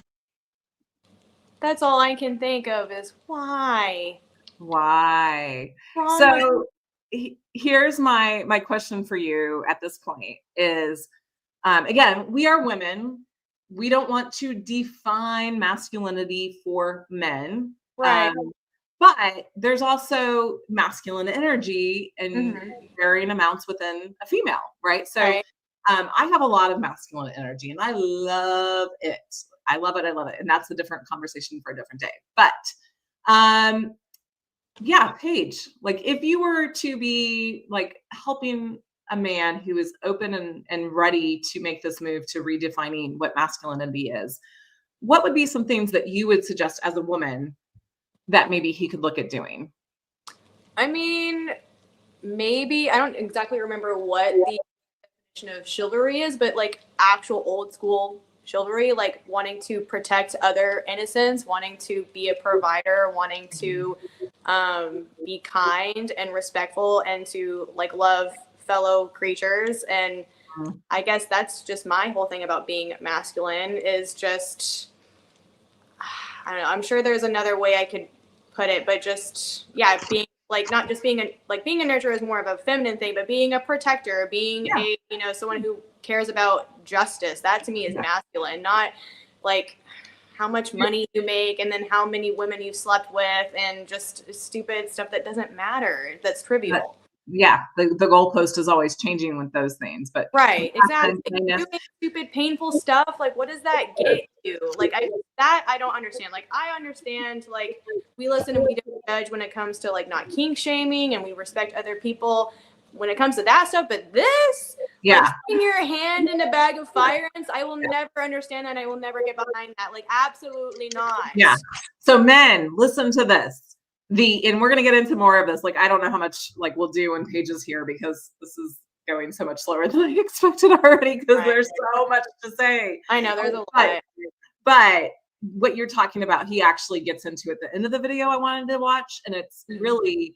[SPEAKER 2] That's all I can think of is why.
[SPEAKER 1] Why?
[SPEAKER 2] Wrong
[SPEAKER 1] So here's my question for you at this point is, again, we are women. We don't want to define masculinity for men.
[SPEAKER 2] Right.
[SPEAKER 1] But there's also masculine energy in varying amounts within a female, right? So
[SPEAKER 2] Right.
[SPEAKER 1] I have a lot of masculine energy and I love it. I love it. I love it. And that's a different conversation for a different day. But yeah, Paige, like if you were to be like helping a man who is open and ready to make this move to redefining what masculinity is, what would be some things that you would suggest as a woman that maybe he could look at doing?
[SPEAKER 2] I mean, maybe I don't exactly remember what the definition of chivalry is, but like actual old school chivalry, like wanting to protect other innocents, wanting to be a provider, wanting to be kind and respectful, and to like love fellow creatures. And I guess that's just my whole thing about being masculine is just, I don't know, I'm sure there's another way I could put it, but just, yeah, being like, not just being a nurturer is more of a feminine thing, but being a protector, being a, you know, someone who cares about justice, that to me is masculine, not like how much money you make and then how many women you've slept with and just stupid stuff that doesn't matter, that's trivial.
[SPEAKER 1] Yeah, the goalpost is always changing with those things, but
[SPEAKER 2] right, exactly. Doing stupid, painful stuff, like what does that get you? Like I don't understand. Like I understand, like we listen and we don't judge when it comes to like not kink shaming, and we respect other people when it comes to that stuff. But this, like sticking your hand in a bag of fire ants, I will never understand that. I will never get behind that. Like absolutely not.
[SPEAKER 1] Yeah. So men, listen to this. And we're going to get into more of this. Like, I don't know how much like we'll do in pages here because this is going so much slower than I expected already because there's so much to say.
[SPEAKER 2] I know there's a lot.
[SPEAKER 1] But what you're talking about, he actually gets into at the end of the video I wanted to watch. And it's really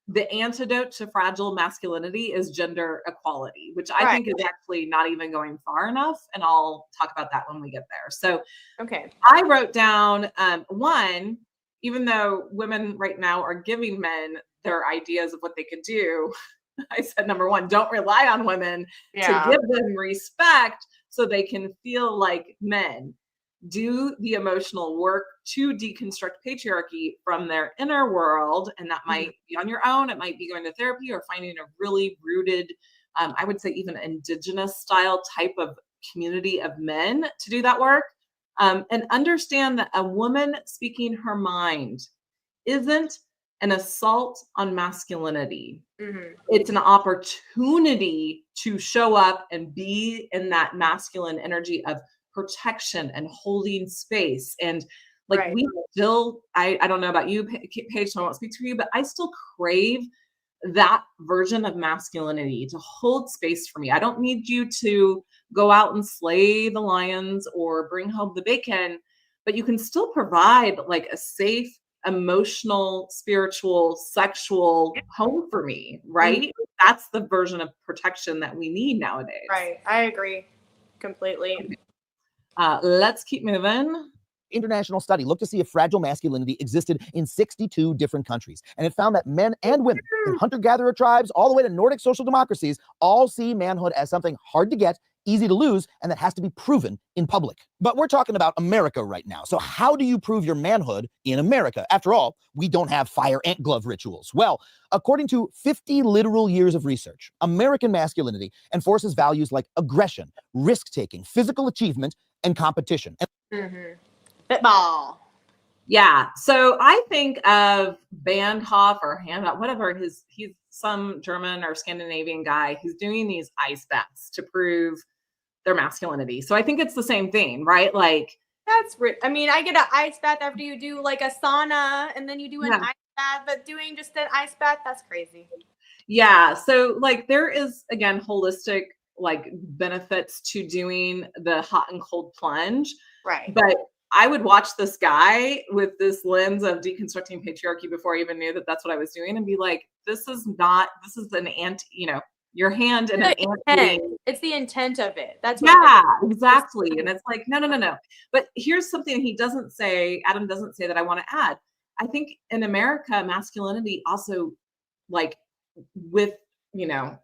[SPEAKER 1] the antidote to fragile masculinity is gender equality, which I think is actually not even going far enough. And I'll talk about that when we get there. So I wrote down one, even though women right now are giving men their ideas of what they could do, I said, number one, don't rely on women to give them respect so they can feel like men. Do the emotional work to deconstruct patriarchy from their inner world. And that might be on your own. It might be going to therapy or finding a really rooted, I would say even indigenous style type of community of men to do that work. And understand that a woman speaking her mind isn't an assault on masculinity. It's an opportunity to show up and be in that masculine energy of protection and holding space. And like we still, I don't know about you, Paige, so I won't speak to you, but I still crave that version of masculinity to hold space for me. I don't need you to go out and slay the lions or bring home the bacon, but you can still provide like a safe, emotional, spiritual, sexual home for me, right? That's the version of protection that we need nowadays.
[SPEAKER 2] Right. I agree completely.
[SPEAKER 1] Let's keep moving.
[SPEAKER 3] International study looked to see if fragile masculinity existed in 62 different countries. And it found that men and women in hunter-gatherer tribes, all the way to Nordic social democracies, all see manhood as something hard to get, easy to lose, and that has to be proven in public. But we're talking about America right now. So how do you prove your manhood in America? After all, we don't have fire ant glove rituals. Well, according to 50 literal years of research, American masculinity enforces values like aggression, risk-taking, physical achievement, and competition.
[SPEAKER 2] Football.
[SPEAKER 1] Yeah. So I think of Bandhoff or Handoff, whatever he's some German or Scandinavian guy who's doing these ice baths to prove their masculinity. So I think it's the same thing, right? Like,
[SPEAKER 2] I mean, I get an ice bath after you do like a sauna, and then you do an
[SPEAKER 1] Yeah.
[SPEAKER 2] ice bath, but doing just an ice bath, that's crazy.
[SPEAKER 1] yeah. So like there is, again, holistic like benefits to doing the hot and cold plunge.
[SPEAKER 2] Right.
[SPEAKER 1] But I would watch this guy with this lens of deconstructing patriarchy before I even knew that that's what I was doing and be like, this is an your hand in an ant.
[SPEAKER 2] It's the intent of it. That's
[SPEAKER 1] yeah, exactly. And it's like, no. But here's something he doesn't say, Adam doesn't say that I want to add. I think in America, masculinity also, like with, a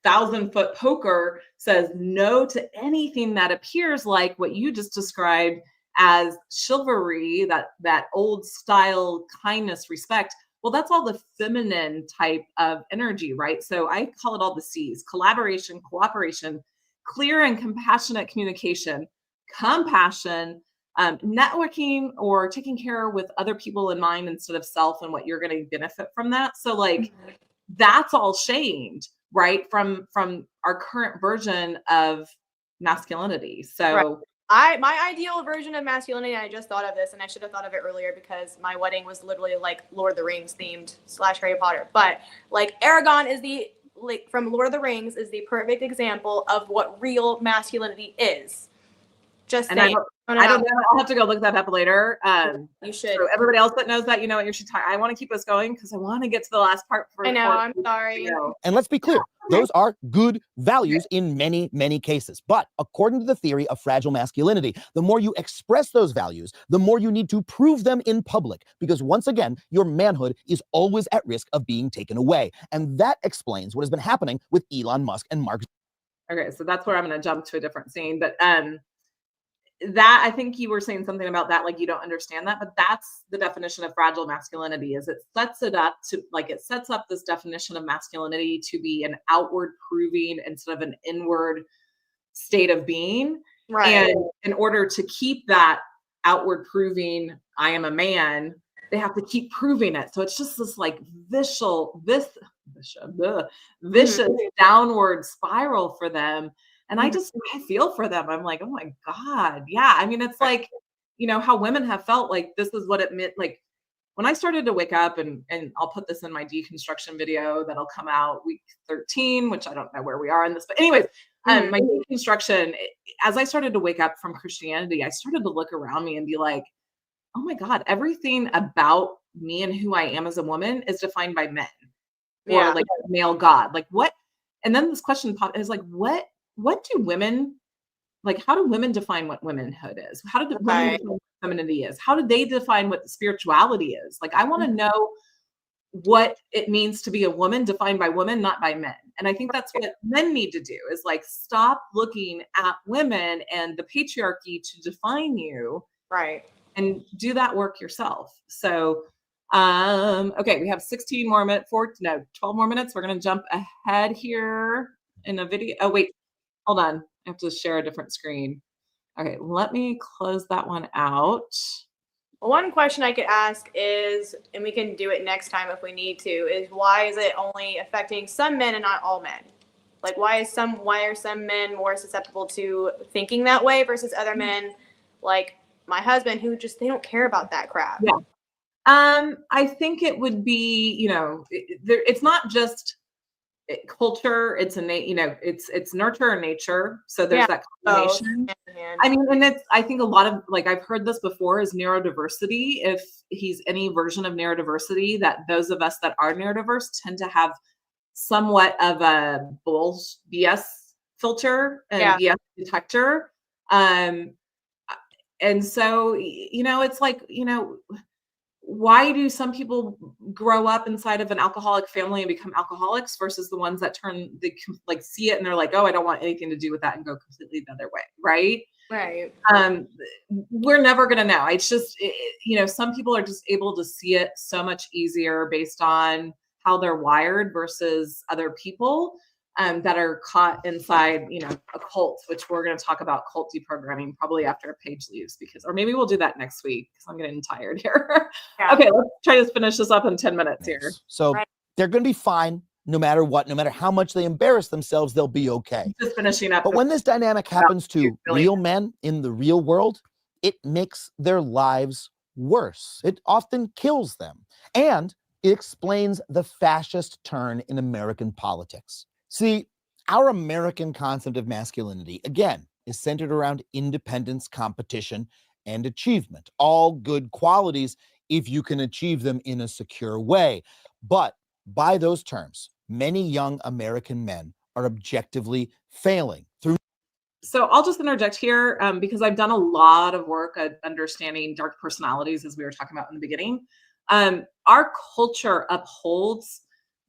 [SPEAKER 1] 1,000-foot poker, says no to anything that appears like what you just described as chivalry, that old style kindness, respect. Well, that's all the feminine type of energy, right? So I call it all the C's: collaboration, cooperation, clear and compassionate communication, compassion, networking, or taking care with other people in mind instead of self and what you're going to benefit from that. So like that's all shamed, right? From our current version of masculinity. So
[SPEAKER 2] right. My ideal version of masculinity, I just thought of this, and I should have thought of it earlier because my wedding was literally like Lord of the Rings themed / Harry Potter. But like Aragorn is from Lord of the Rings is the perfect example of what real masculinity is. Just saying.
[SPEAKER 1] I don't know. I'll have to go look that up later.
[SPEAKER 2] You should.
[SPEAKER 1] So everybody else that knows that, you should talk. I want to keep us going because I want to get to the last part.
[SPEAKER 2] I'm sorry.
[SPEAKER 3] And let's be clear, those are good values in many, many cases. But according to the theory of fragile masculinity, the more you express those values, the more you need to prove them in public. Because once again, your manhood is always at risk of being taken away. And that explains what has been happening with Elon Musk and Mark.
[SPEAKER 1] Okay, so that's where I'm going to jump to a different scene. But that, I think you were saying something about that, like you don't understand that, but that's the definition of fragile masculinity. Is it sets up this definition of masculinity to be an outward proving instead of an inward state of being.
[SPEAKER 2] Right.
[SPEAKER 1] And in order to keep that outward proving, I am a man, they have to keep proving it. So it's just this like vicious downward spiral for them. And I feel for them. I'm like, oh my God. Yeah. I mean, it's like, how women have felt like this is what it meant. Like when I started to wake up, and I'll put this in my deconstruction video that'll come out week 13, which I don't know where we are in this, but anyways, my deconstruction, as I started to wake up from Christianity, I started to look around me and be like, oh my God, everything about me and who I am as a woman is defined by men or like male God. Like what? And then this question is like, what do women, like, how do women define what womanhood is? How do women define what femininity is? How do they define what spirituality is? Like, I want to know what it means to be a woman defined by women, not by men. And I think that's what men need to do is like, stop looking at women and the patriarchy to define you.
[SPEAKER 2] Right.
[SPEAKER 1] And do that work yourself. So, okay, we have 12 more minutes. We're going to jump ahead here in a video. Oh, wait. Hold on. I have to share a different screen. Okay, let me close that one out.
[SPEAKER 2] One question I could ask is, and we can do it next time if we need to, is why is it only affecting some men and not all men? Like why are some men more susceptible to thinking that way versus other men like my husband who just, they don't care about that crap?
[SPEAKER 1] Yeah. I think it would be, it's not just culture, it's it's nurture and nature. So there's that combination. I mean, and I think a lot of, like, I've heard this before, is neurodiversity. If he's any version of neurodiversity, that those of us that are neurodiverse tend to have somewhat of a BS filter and BS detector. And so, it's like, why do some people grow up inside of an alcoholic family and become alcoholics versus the ones that see it and they're like, oh, I don't want anything to do with that, and go completely the other way. Right.
[SPEAKER 2] Right.
[SPEAKER 1] We're never going to know. It's just, some people are just able to see it so much easier based on how they're wired versus other people that are caught inside, a cult, which we're going to talk about cult deprogramming probably after Paige leaves, or maybe we'll do that next week because I'm getting tired here. Yeah. Okay, let's try to finish this up in 10 minutes here.
[SPEAKER 3] So they're going to be fine no matter what, no matter how much they embarrass themselves, they'll be okay.
[SPEAKER 1] Just finishing up.
[SPEAKER 3] But when this dynamic happens to
[SPEAKER 1] really
[SPEAKER 3] real men in the real world, it makes their lives worse. It often kills them. And it explains the fascist turn in American politics. See, our American concept of masculinity, again, is centered around independence, competition, and achievement. All good qualities if you can achieve them in a secure way. But by those terms, many young American men are objectively failing through.
[SPEAKER 1] So I'll just interject here because I've done a lot of work at understanding dark personalities, as we were talking about in the beginning. Our culture upholds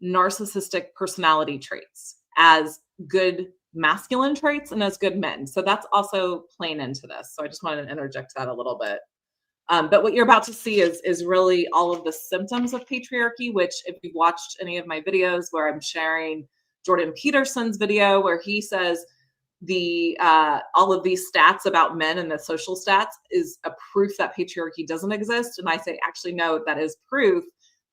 [SPEAKER 1] narcissistic personality traits as good masculine traits and as good men. So that's also playing into this. So I just wanted to interject that a little bit. But what you're about to see is really all of the symptoms of patriarchy, which if you've watched any of my videos where I'm sharing Jordan Peterson's video where he says all of these stats about men and the social stats is a proof that patriarchy doesn't exist. And I say, actually, no, that is proof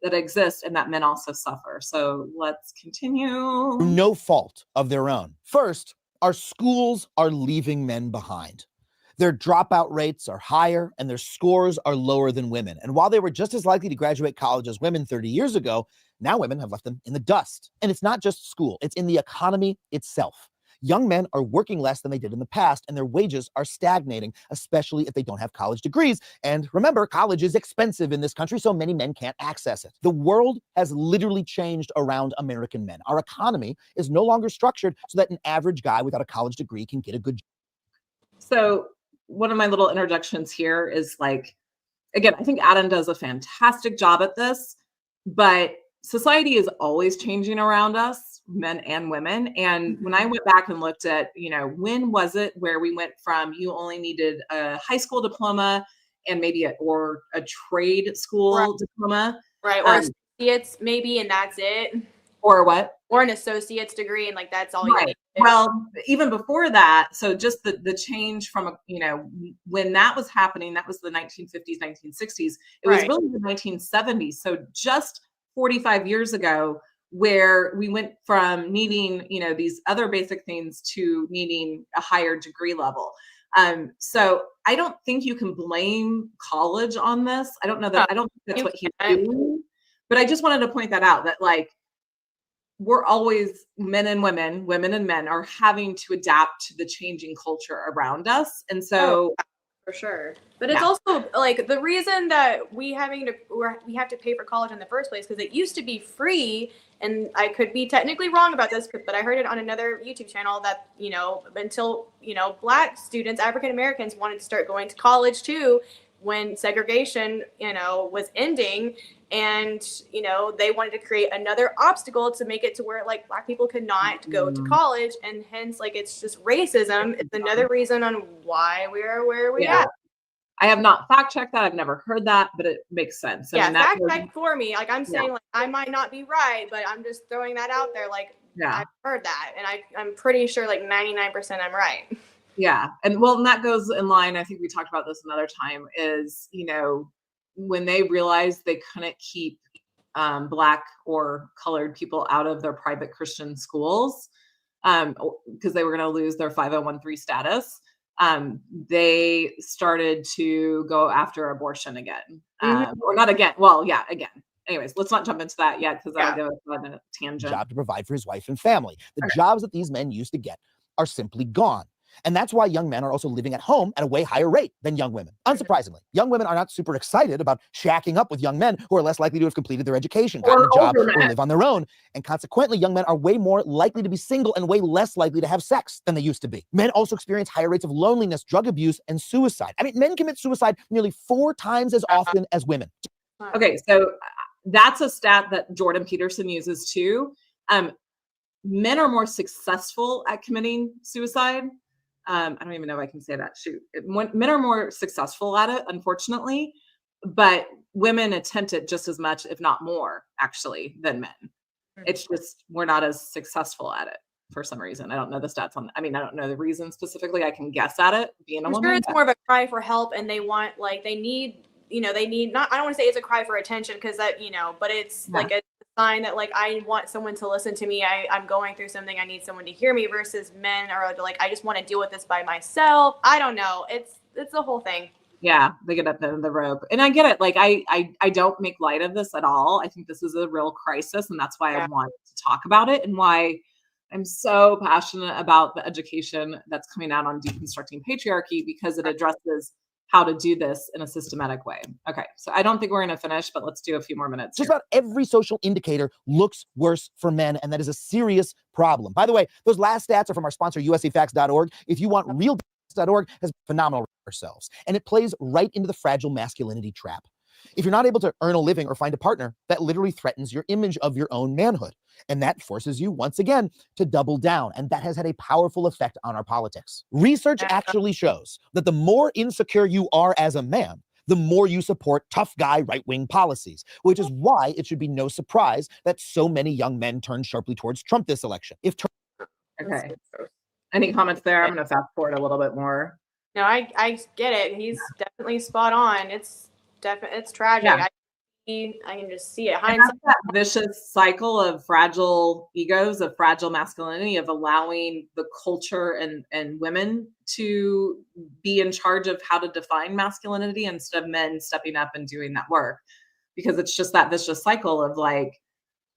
[SPEAKER 1] that exists and that men also suffer. So let's continue.
[SPEAKER 3] No fault of their own. First, our schools are leaving men behind. Their dropout rates are higher and their scores are lower than women. And while they were just as likely to graduate college as women 30 years ago, now women have left them in the dust. And it's not just school, it's in the economy itself. Young men are working less than they did in the past, and their wages are stagnating, especially if they don't have college degrees. And remember, college is expensive in this country, so many men can't access it. The world has literally changed around American men. Our economy is no longer structured so that an average guy without a college degree can get a good job.
[SPEAKER 1] So one of my little introductions here is like, again, I think Adam does a fantastic job at this, but society is always changing around us, men and women. And when I went back and looked at, when was it where we went from you only needed a high school diploma and maybe a trade school diploma.
[SPEAKER 2] Right. Or associates maybe, and that's it.
[SPEAKER 1] Or what?
[SPEAKER 2] Or an associate's degree, and like that's all you need.
[SPEAKER 1] Well, even before that, so just the change from, when that was happening, that was the 1950s, 1960s. It was really the 1970s. So just 45 years ago, where we went from needing, these other basic things to needing a higher degree level. So I don't think you can blame college on this. I don't know that. I don't think that's what he's doing. But I just wanted to point that out, that like, we're always, men and women, women and men are having to adapt to the changing culture around us. And so
[SPEAKER 2] for sure. But it's also like the reason that we have to pay for college in the first place, because it used to be free. And I could be technically wrong about this, but I heard it on another YouTube channel that, until, Black students, African Americans wanted to start going to college too, when segregation, was ending. And, they wanted to create another obstacle to make it to where like Black people could not go to college. And hence, like, it's just racism. It's another reason on why we are where we are.
[SPEAKER 1] I have not fact checked that. I've never heard that, but it makes sense.
[SPEAKER 2] Fact check for me. Like I'm saying, like I might not be right, but I'm just throwing that out there. Like I've heard that, and I'm pretty sure like 99% I'm right.
[SPEAKER 1] Yeah, and well, and that goes in line. I think we talked about this another time. Is when they realized they couldn't keep Black or colored people out of their private Christian schools because they were going to lose their 501(c)(3) status. They started to go after abortion again, or not again. Well, yeah, again. Anyways, let's not jump into that yet because I'll go on a tangent.
[SPEAKER 3] Job to provide for his wife and family. The jobs that these men used to get are simply gone. And that's why young men are also living at home at a way higher rate than young women. Unsurprisingly, young women are not super excited about shacking up with young men who are less likely to have completed their education, gotten a job, or live on their own. And consequently, young men are way more likely to be single and way less likely to have sex than they used to be. Men also experience higher rates of loneliness, drug abuse, and suicide. I mean, men commit suicide nearly 4 times as often as women.
[SPEAKER 1] Okay, so that's a stat that Jordan Peterson uses too. Men are more successful at committing suicide. I don't even know if I can say that. Shoot. Men are more successful at it, unfortunately, but women attempt it just as much, if not more, actually, than men. It's just we're not as successful at it for some reason. I don't know the stats on. I don't know the reason specifically. I can guess at it. Being a woman,
[SPEAKER 2] sure, it's more of a cry for help, and they want they need not. I don't want to say it's a cry for attention because that but it's like a sign that like I want someone to listen to me. I'm going through something. I need someone to hear me. Versus men are like, I just want to deal with this by myself. I don't know. It's the whole thing.
[SPEAKER 1] Yeah, they get up in the rope, and I get it. Like I don't make light of this at all. I think this is a real crisis, and that's why I want to talk about it, and why I'm so passionate about the education that's coming out on deconstructing patriarchy, because it addresses how to do this in a systematic way. Okay, so I don't think we're going to finish, but let's do a few more minutes.
[SPEAKER 3] Just about every social indicator looks worse for men, and that is a serious problem. By the way, those last stats are from our sponsor, usafacts.org. If you want real .org has phenomenal ourselves, and it plays right into the fragile masculinity trap. If you're not able to earn a living or find a partner, that literally threatens your image of your own manhood. And that forces you once again to double down. And that has had a powerful effect on our politics. Research actually shows that the more insecure you are as a man, the more you support tough guy right-wing policies, which is why it should be no surprise that so many young men turned sharply towards Trump this election.
[SPEAKER 1] Okay. Any comments there? I'm going to fast forward a little bit more.
[SPEAKER 2] No, I get it. He's definitely spot on. It's tragic.
[SPEAKER 1] Yeah.
[SPEAKER 2] I can just see it.
[SPEAKER 1] That's that vicious cycle of fragile egos, of fragile masculinity, of allowing the culture and women to be in charge of how to define masculinity instead of men stepping up and doing that work. Because it's just that vicious cycle of like,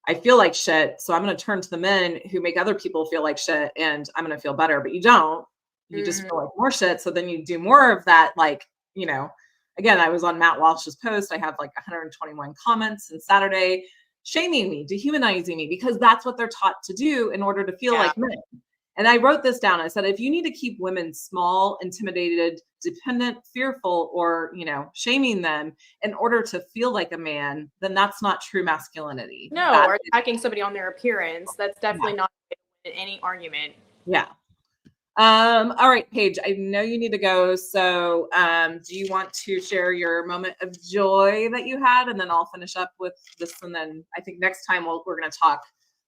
[SPEAKER 1] I feel like shit, so I'm going to turn to the men who make other people feel like shit, and I'm going to feel better. But you don't. You just feel like more shit. So then you do more of that, like, you know. Again, I was on Matt Walsh's post. I have like 121 comments on Saturday shaming me, dehumanizing me, because that's what they're taught to do in order to feel like men. And I wrote this down. I said, if you need to keep women small, intimidated, dependent, fearful, or, you know, shaming them in order to feel like a man, then that's not true masculinity.
[SPEAKER 2] No, or attacking somebody on their appearance. That's definitely not in any argument.
[SPEAKER 1] Yeah. All right, Paige, I know you need to go. So do you want to share your moment of joy that you had? And then I'll finish up with this. And then I think next time we're going to talk,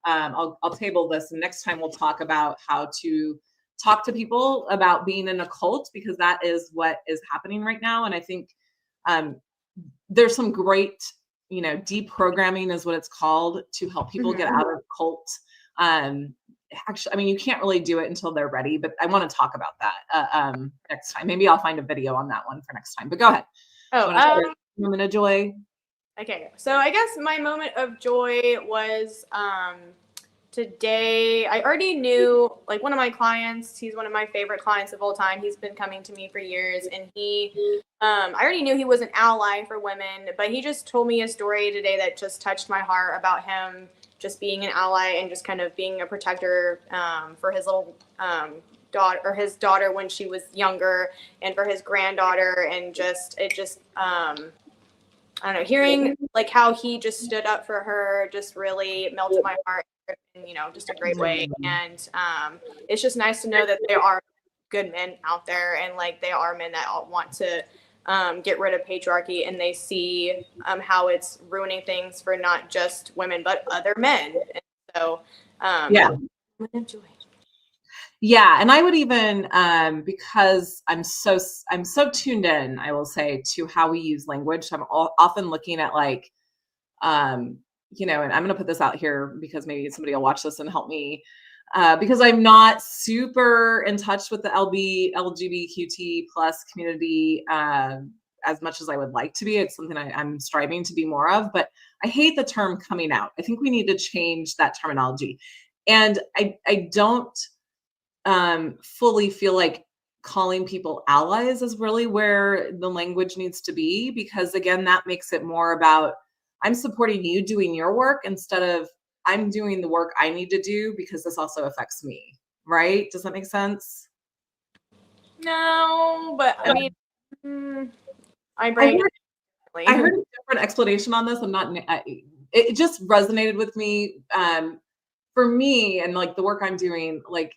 [SPEAKER 1] I'll table this. And next time we'll talk about how to talk to people about being in a cult, because that is what is happening right now. And I think there's some great, you know, deprogramming is what it's called, to help people get out of cult. Actually, I mean, you can't really do it until they're ready, but I want to talk about that next time. Maybe I'll find a video on that one for next time, but go ahead. Moment of joy.
[SPEAKER 2] Okay, so I guess my moment of joy was today. I already knew, like, one of my clients, he's one of my favorite clients of all time. He's been coming to me for years, and I already knew he was an ally for women, but he just told me a story today that just touched my heart about him just being an ally and just kind of being a protector for his little daughter, or his daughter when she was younger, and for his granddaughter. And I don't know, hearing like how he just stood up for her just really melted my heart in, you know, just a great way. And it's just nice to know that there are good men out there, and like they are men that want to get rid of patriarchy, and they see how it's ruining things for not just women but other men. And so
[SPEAKER 1] yeah, and I would even because I'm so tuned in, I will say, to how we use language. I'm often looking at like you know, and I'm going to put this out here because maybe somebody will watch this and help me, because I'm not super in touch with the LGBTQT plus community as much as I would like to be. It's something I'm striving to be more of, but I hate the term coming out. I think we need to change that terminology. And I don't fully feel like calling people allies is really where the language needs to be, because again, that makes it more about I'm supporting you doing your work instead of I'm doing the work I need to do because this also affects me, right? Does that make sense?
[SPEAKER 2] No, but I mean, I
[SPEAKER 1] heard a different explanation on this. It just resonated with me. For me and like the work I'm doing, like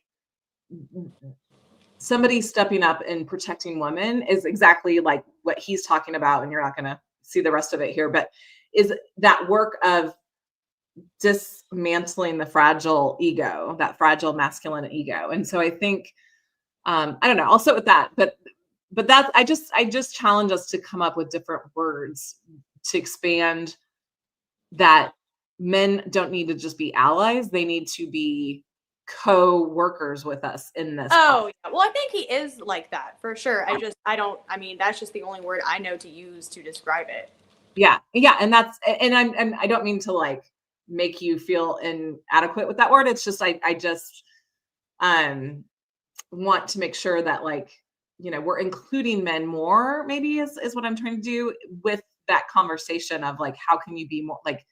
[SPEAKER 1] somebody stepping up and protecting women is exactly like what he's talking about. And you're not going to see the rest of it here, but is that work of dismantling the fragile ego, that fragile masculine ego. And so I think, I don't know, I'll sit with that, but that's, I just challenge us to come up with different words to expand that men don't need to just be allies. They need to be co-workers with us in this.
[SPEAKER 2] Oh, yeah. Well, I think he is like that for sure. I mean, that's just the only word I know to use to describe it.
[SPEAKER 1] Yeah. And I don't mean to like make you feel inadequate with that word. It's just, I just want to make sure that, like, we're including men more, maybe is what I'm trying to do with that conversation of like, how can you be more like,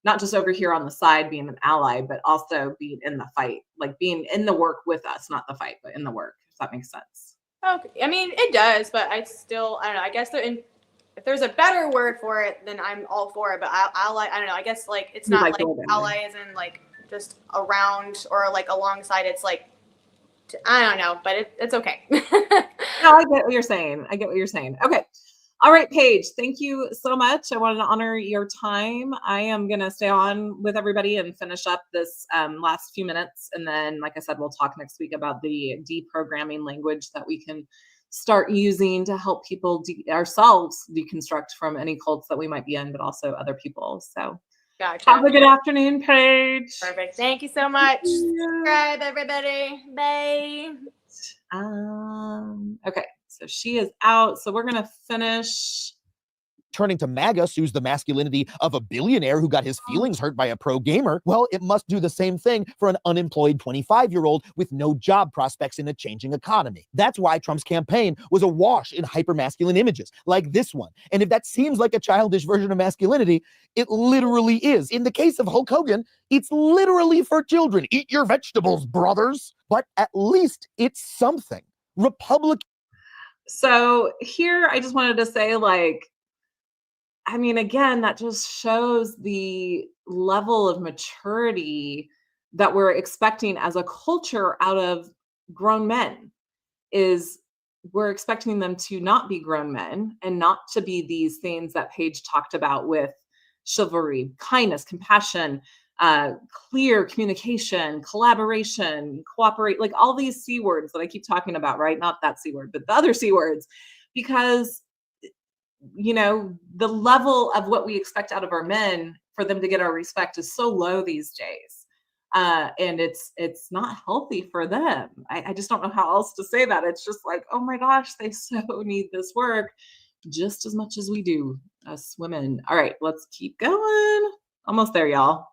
[SPEAKER 1] not just over here on the side being an ally, but also being in the fight, like being in the work with us, not the fight, but in the work, if that makes sense.
[SPEAKER 2] Okay. I mean, it does, but I don't know. I guess if there's a better word for it, then I'm all for it. But ally, I don't know. I guess like it's not like ally as in like just around or like alongside. It's like, I don't know, but it's okay.
[SPEAKER 1] No, I get what you're saying. Okay. All right, Paige, thank you so much. I wanted to honor your time. I am going to stay on with everybody and finish up this last few minutes. And then, like I said, we'll talk next week about the deprogramming language that we can start using to help people ourselves deconstruct from any cults that we might be in, but also other people. So
[SPEAKER 2] gotcha.
[SPEAKER 1] Have a good afternoon, Paige.
[SPEAKER 2] Perfect. Thank you so much. Subscribe, everybody. Bye.
[SPEAKER 1] Okay, so she is out. So we're going to finish.
[SPEAKER 3] Turning to MAGA sues the masculinity of a billionaire who got his feelings hurt by a pro gamer. Well, it must do the same thing for an unemployed 25-year-old with no job prospects in a changing economy. That's why Trump's campaign was awash in hypermasculine images like this one. And if that seems like a childish version of masculinity, it literally is. In the case of Hulk Hogan, it's literally for children. Eat your vegetables, brothers. But at least it's something.
[SPEAKER 1] So here, I just wanted to say, like, I mean, again, that just shows the level of maturity that we're expecting as a culture out of grown men. Is we're expecting them to not be grown men and not to be these things that Paige talked about with chivalry, kindness, compassion, clear communication, collaboration, cooperate, like all these C words that I keep talking about, right? Not that C word, but the other C words, because the level of what we expect out of our men for them to get our respect is so low these days. And it's not healthy for them. I just don't know how else to say that. It's just like, oh my gosh, they so need this work just as much as we do, us women. All right, let's keep going. Almost there, y'all.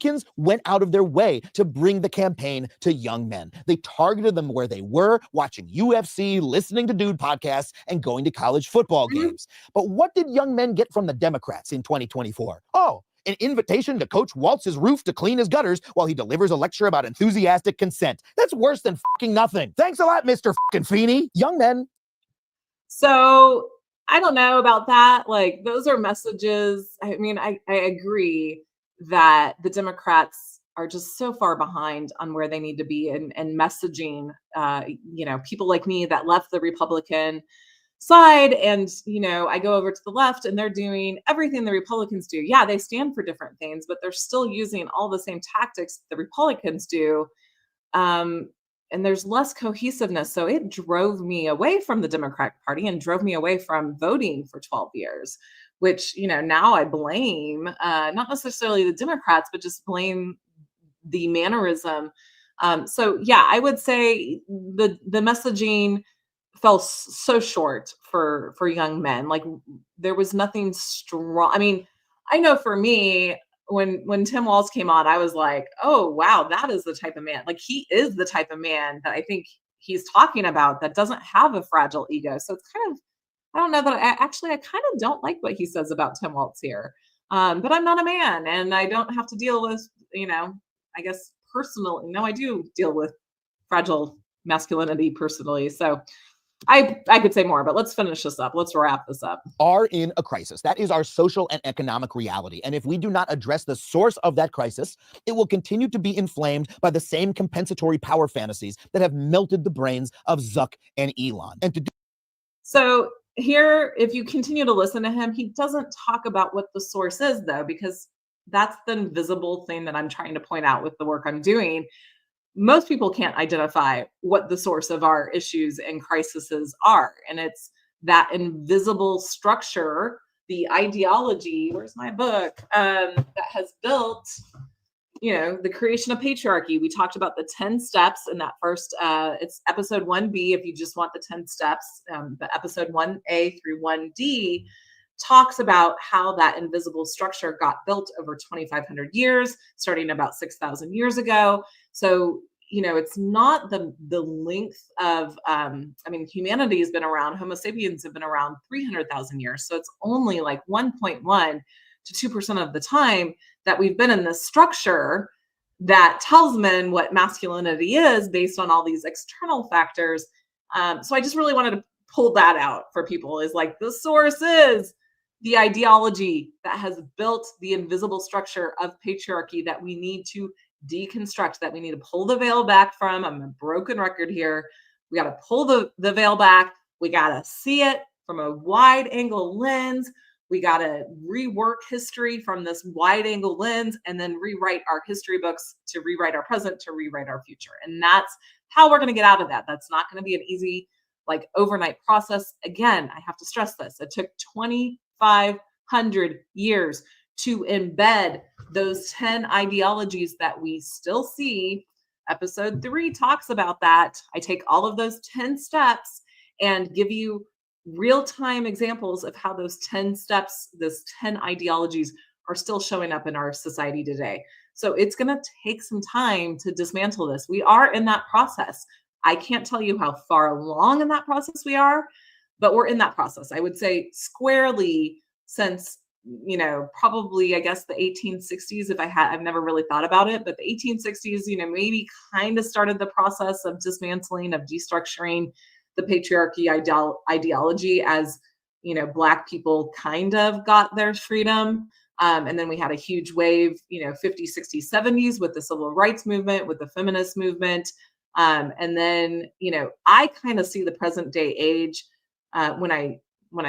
[SPEAKER 3] Republicans went out of their way to bring the campaign to young men. They targeted them where they were, watching UFC, listening to dude podcasts, and going to college football games. But what did young men get from the Democrats in 2024? Oh, an invitation to Coach Waltz's roof to clean his gutters while he delivers a lecture about enthusiastic consent. That's worse than fucking nothing. Thanks a lot, Mr. fucking Feeney. Young men.
[SPEAKER 1] So I don't know about that. Like, those are messages. I mean, I agree that the Democrats are just so far behind on where they need to be and messaging, people like me that left the Republican side. And, I go over to the left and they're doing everything the Republicans do. Yeah, they stand for different things, but they're still using all the same tactics the Republicans do. And there's less cohesiveness. So it drove me away from the Democratic Party and drove me away from voting for 12 years, which, now I blame, not necessarily the Democrats, but just blame the mannerism. So yeah, I would say the messaging fell so short for young men. Like, there was nothing strong. I mean, I know for me, when Tim Walz came on, I was like, oh, wow, that is the type of man. Like, he is the type of man that I think he's talking about that doesn't have a fragile ego. So it's kind of, I don't know that I kind of don't like what he says about Tim Walz here. But I'm not a man and I don't have to deal with, I guess personal. No, I do deal with fragile masculinity personally. So I could say more, but let's finish this up. Let's wrap this up.
[SPEAKER 3] Are in a crisis. That is our social and economic reality. And if we do not address the source of that crisis, it will continue to be inflamed by the same compensatory power fantasies that have melted the brains of Zuck and Elon.
[SPEAKER 1] So here, if you continue to listen to him, he doesn't talk about what the source is, though, because that's the invisible thing that I'm trying to point out with the work I'm doing. Most people can't identify what the source of our issues and crises are. And it's that invisible structure, the ideology, where's my book, that has built, you know, the creation of patriarchy. We talked about the 10 steps in that first, it's episode 1B if you just want the 10 steps, but episode 1A through 1D talks about how that invisible structure got built over 2,500 years, starting about 6,000 years ago. So, you know, it's not the length of, I mean, humanity has been around, Homo sapiens have been around 300,000 years. So it's only like 1.1 to 2% of the time that we've been in this structure that tells men what masculinity is based on all these external factors. So I just really wanted to pull that out for people, is like the source is the ideology that has built the invisible structure of patriarchy that we need to deconstruct, that we need to pull the veil back from. I'm a broken record here. We got to pull the veil back. We got to see it from a wide angle lens. We got to rework history from this wide angle lens, and then rewrite our history books to rewrite our present, to rewrite our future. And that's how we're going to get out of that. That's not going to be an easy, like, overnight process. Again, I have to stress this. It took 2,500 years to embed those 10 ideologies that we still see. Episode 3 talks about that. I take all of those 10 steps and give you real-time examples of how those 10 steps, those 10 ideologies are still showing up in our society today. So it's going to take some time to dismantle this. We are in that process. I can't tell you how far along in that process we are, but we're in that process. I would say squarely since, you know, probably, I guess, the 1860s, I've never really thought about it, but the 1860s, you know, maybe kind of started the process of dismantling, of destructuring the patriarchy ideology as, you know, Black people kind of got their freedom. And then we had a huge wave, you know, 50s, 60s, 70s with the civil rights movement, with the feminist movement. And then, you know, I kind of see the present day age when I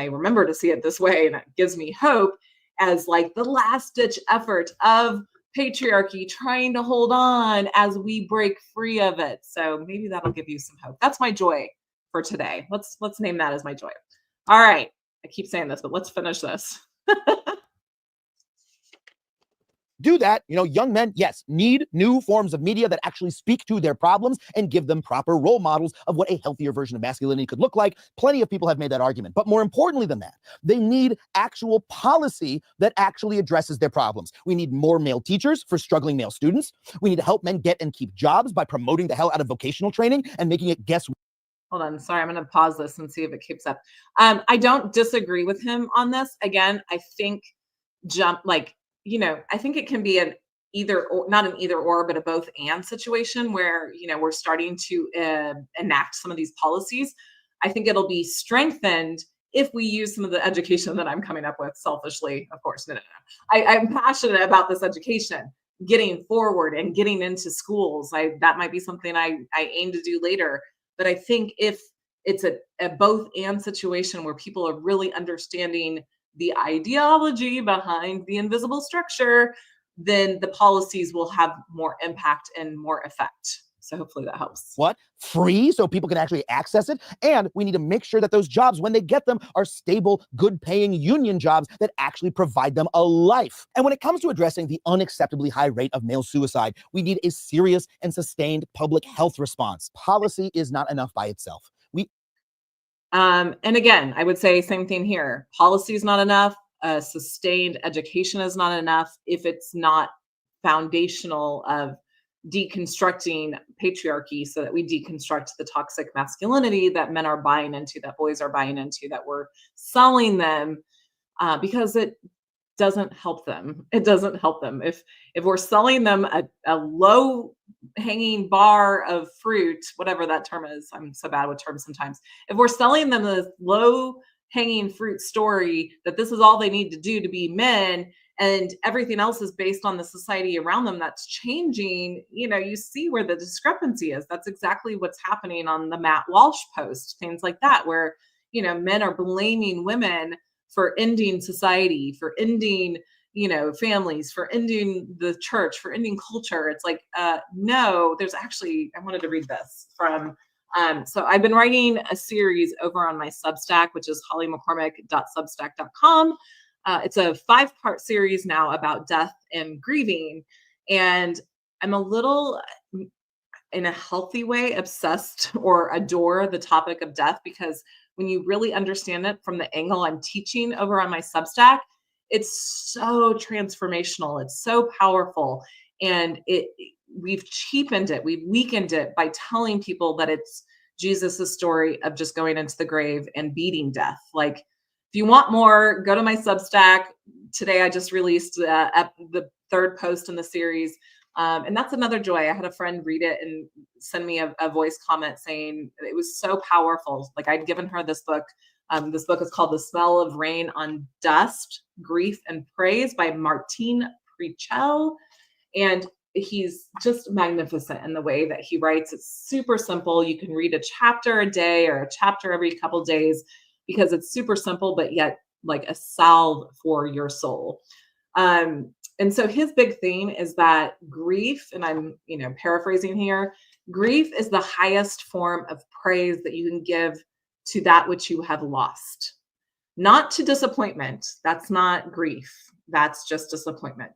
[SPEAKER 1] remember to see it this way, and it gives me hope, as like the last ditch effort of patriarchy trying to hold on as we break free of it. So maybe that'll give you some hope. That's my joy for today. Let's name that as my joy. All right. I keep saying this, but let's finish this.
[SPEAKER 3] Do that, you know, young men, yes, need new forms of media that actually speak to their problems and give them proper role models of what a healthier version of masculinity could look like. Plenty of people have made that argument. But more importantly than that, they need actual policy that actually addresses their problems. We need more male teachers for struggling male students. We need to help men get and keep jobs by promoting the hell out of vocational training and making it guess.
[SPEAKER 1] Hold on. Sorry, I'm going to pause this and see if it keeps up. I don't disagree with him on this. Again, I think you know, I think it can be an either or, not an either or, but a both and situation where, you know, we're starting to enact some of these policies. I think it'll be strengthened if we use some of the education that I'm coming up with selfishly, of course. No. I'm passionate about this education, getting forward and getting into schools. That might be something I aim to do later. But I think if it's a both and situation where people are really understanding the ideology behind the invisible structure, then the policies will have more impact and more effect. So hopefully that helps.
[SPEAKER 3] What? Free, so people can actually access it. And we need to make sure that those jobs, when they get them, are stable, good-paying union jobs that actually provide them a life. And when it comes to addressing the unacceptably high rate of male suicide, we need a serious and sustained public health response. Policy is not enough by itself.
[SPEAKER 1] And again, I would say same thing here. Policy is not enough. Sustained education is not enough if it's not foundational of deconstructing patriarchy, so that we deconstruct the toxic masculinity that men are buying into, that boys are buying into, that we're selling them, because it doesn't help them. It doesn't help them. If we're selling them a low hanging bar of fruit, whatever that term is, I'm so bad with terms sometimes. If we're selling them this low hanging fruit story that this is all they need to do to be men, and everything else is based on the society around them that's changing, you know, you see where the discrepancy is. That's exactly what's happening on the Matt Walsh post, things like that, where, you know, men are blaming women for ending society, for ending, you know, families, for ending the church, for ending culture. It's like, no, there's actually, I wanted to read this from, so I've been writing a series over on my Substack, which is hollymccormick.substack.com. It's a 5-part series now about death and grieving. And I'm a little, in a healthy way, obsessed or adore the topic of death, because when you really understand it from the angle I'm teaching over on my Substack, it's so transformational. It's so powerful. And we've cheapened it. We've weakened it by telling people that it's Jesus's story of just going into the grave and beating death. Like, if you want more, go to my Substack. Today, I just released the 3rd post in the series. And that's another joy. I had a friend read it and send me a voice comment saying it was so powerful. Like, I'd given her this book. This book is called The Smell of Rain on Dust, Grief and Praise by Martin Prichel. And he's just magnificent in the way that he writes. It's super simple. You can read a chapter a day or a chapter every couple days, because it's super simple, but yet like a salve for your soul. And so his big theme is that grief, and I'm, paraphrasing here, grief is the highest form of praise that you can give to that which you have lost. Not to disappointment. That's not grief. That's just disappointment.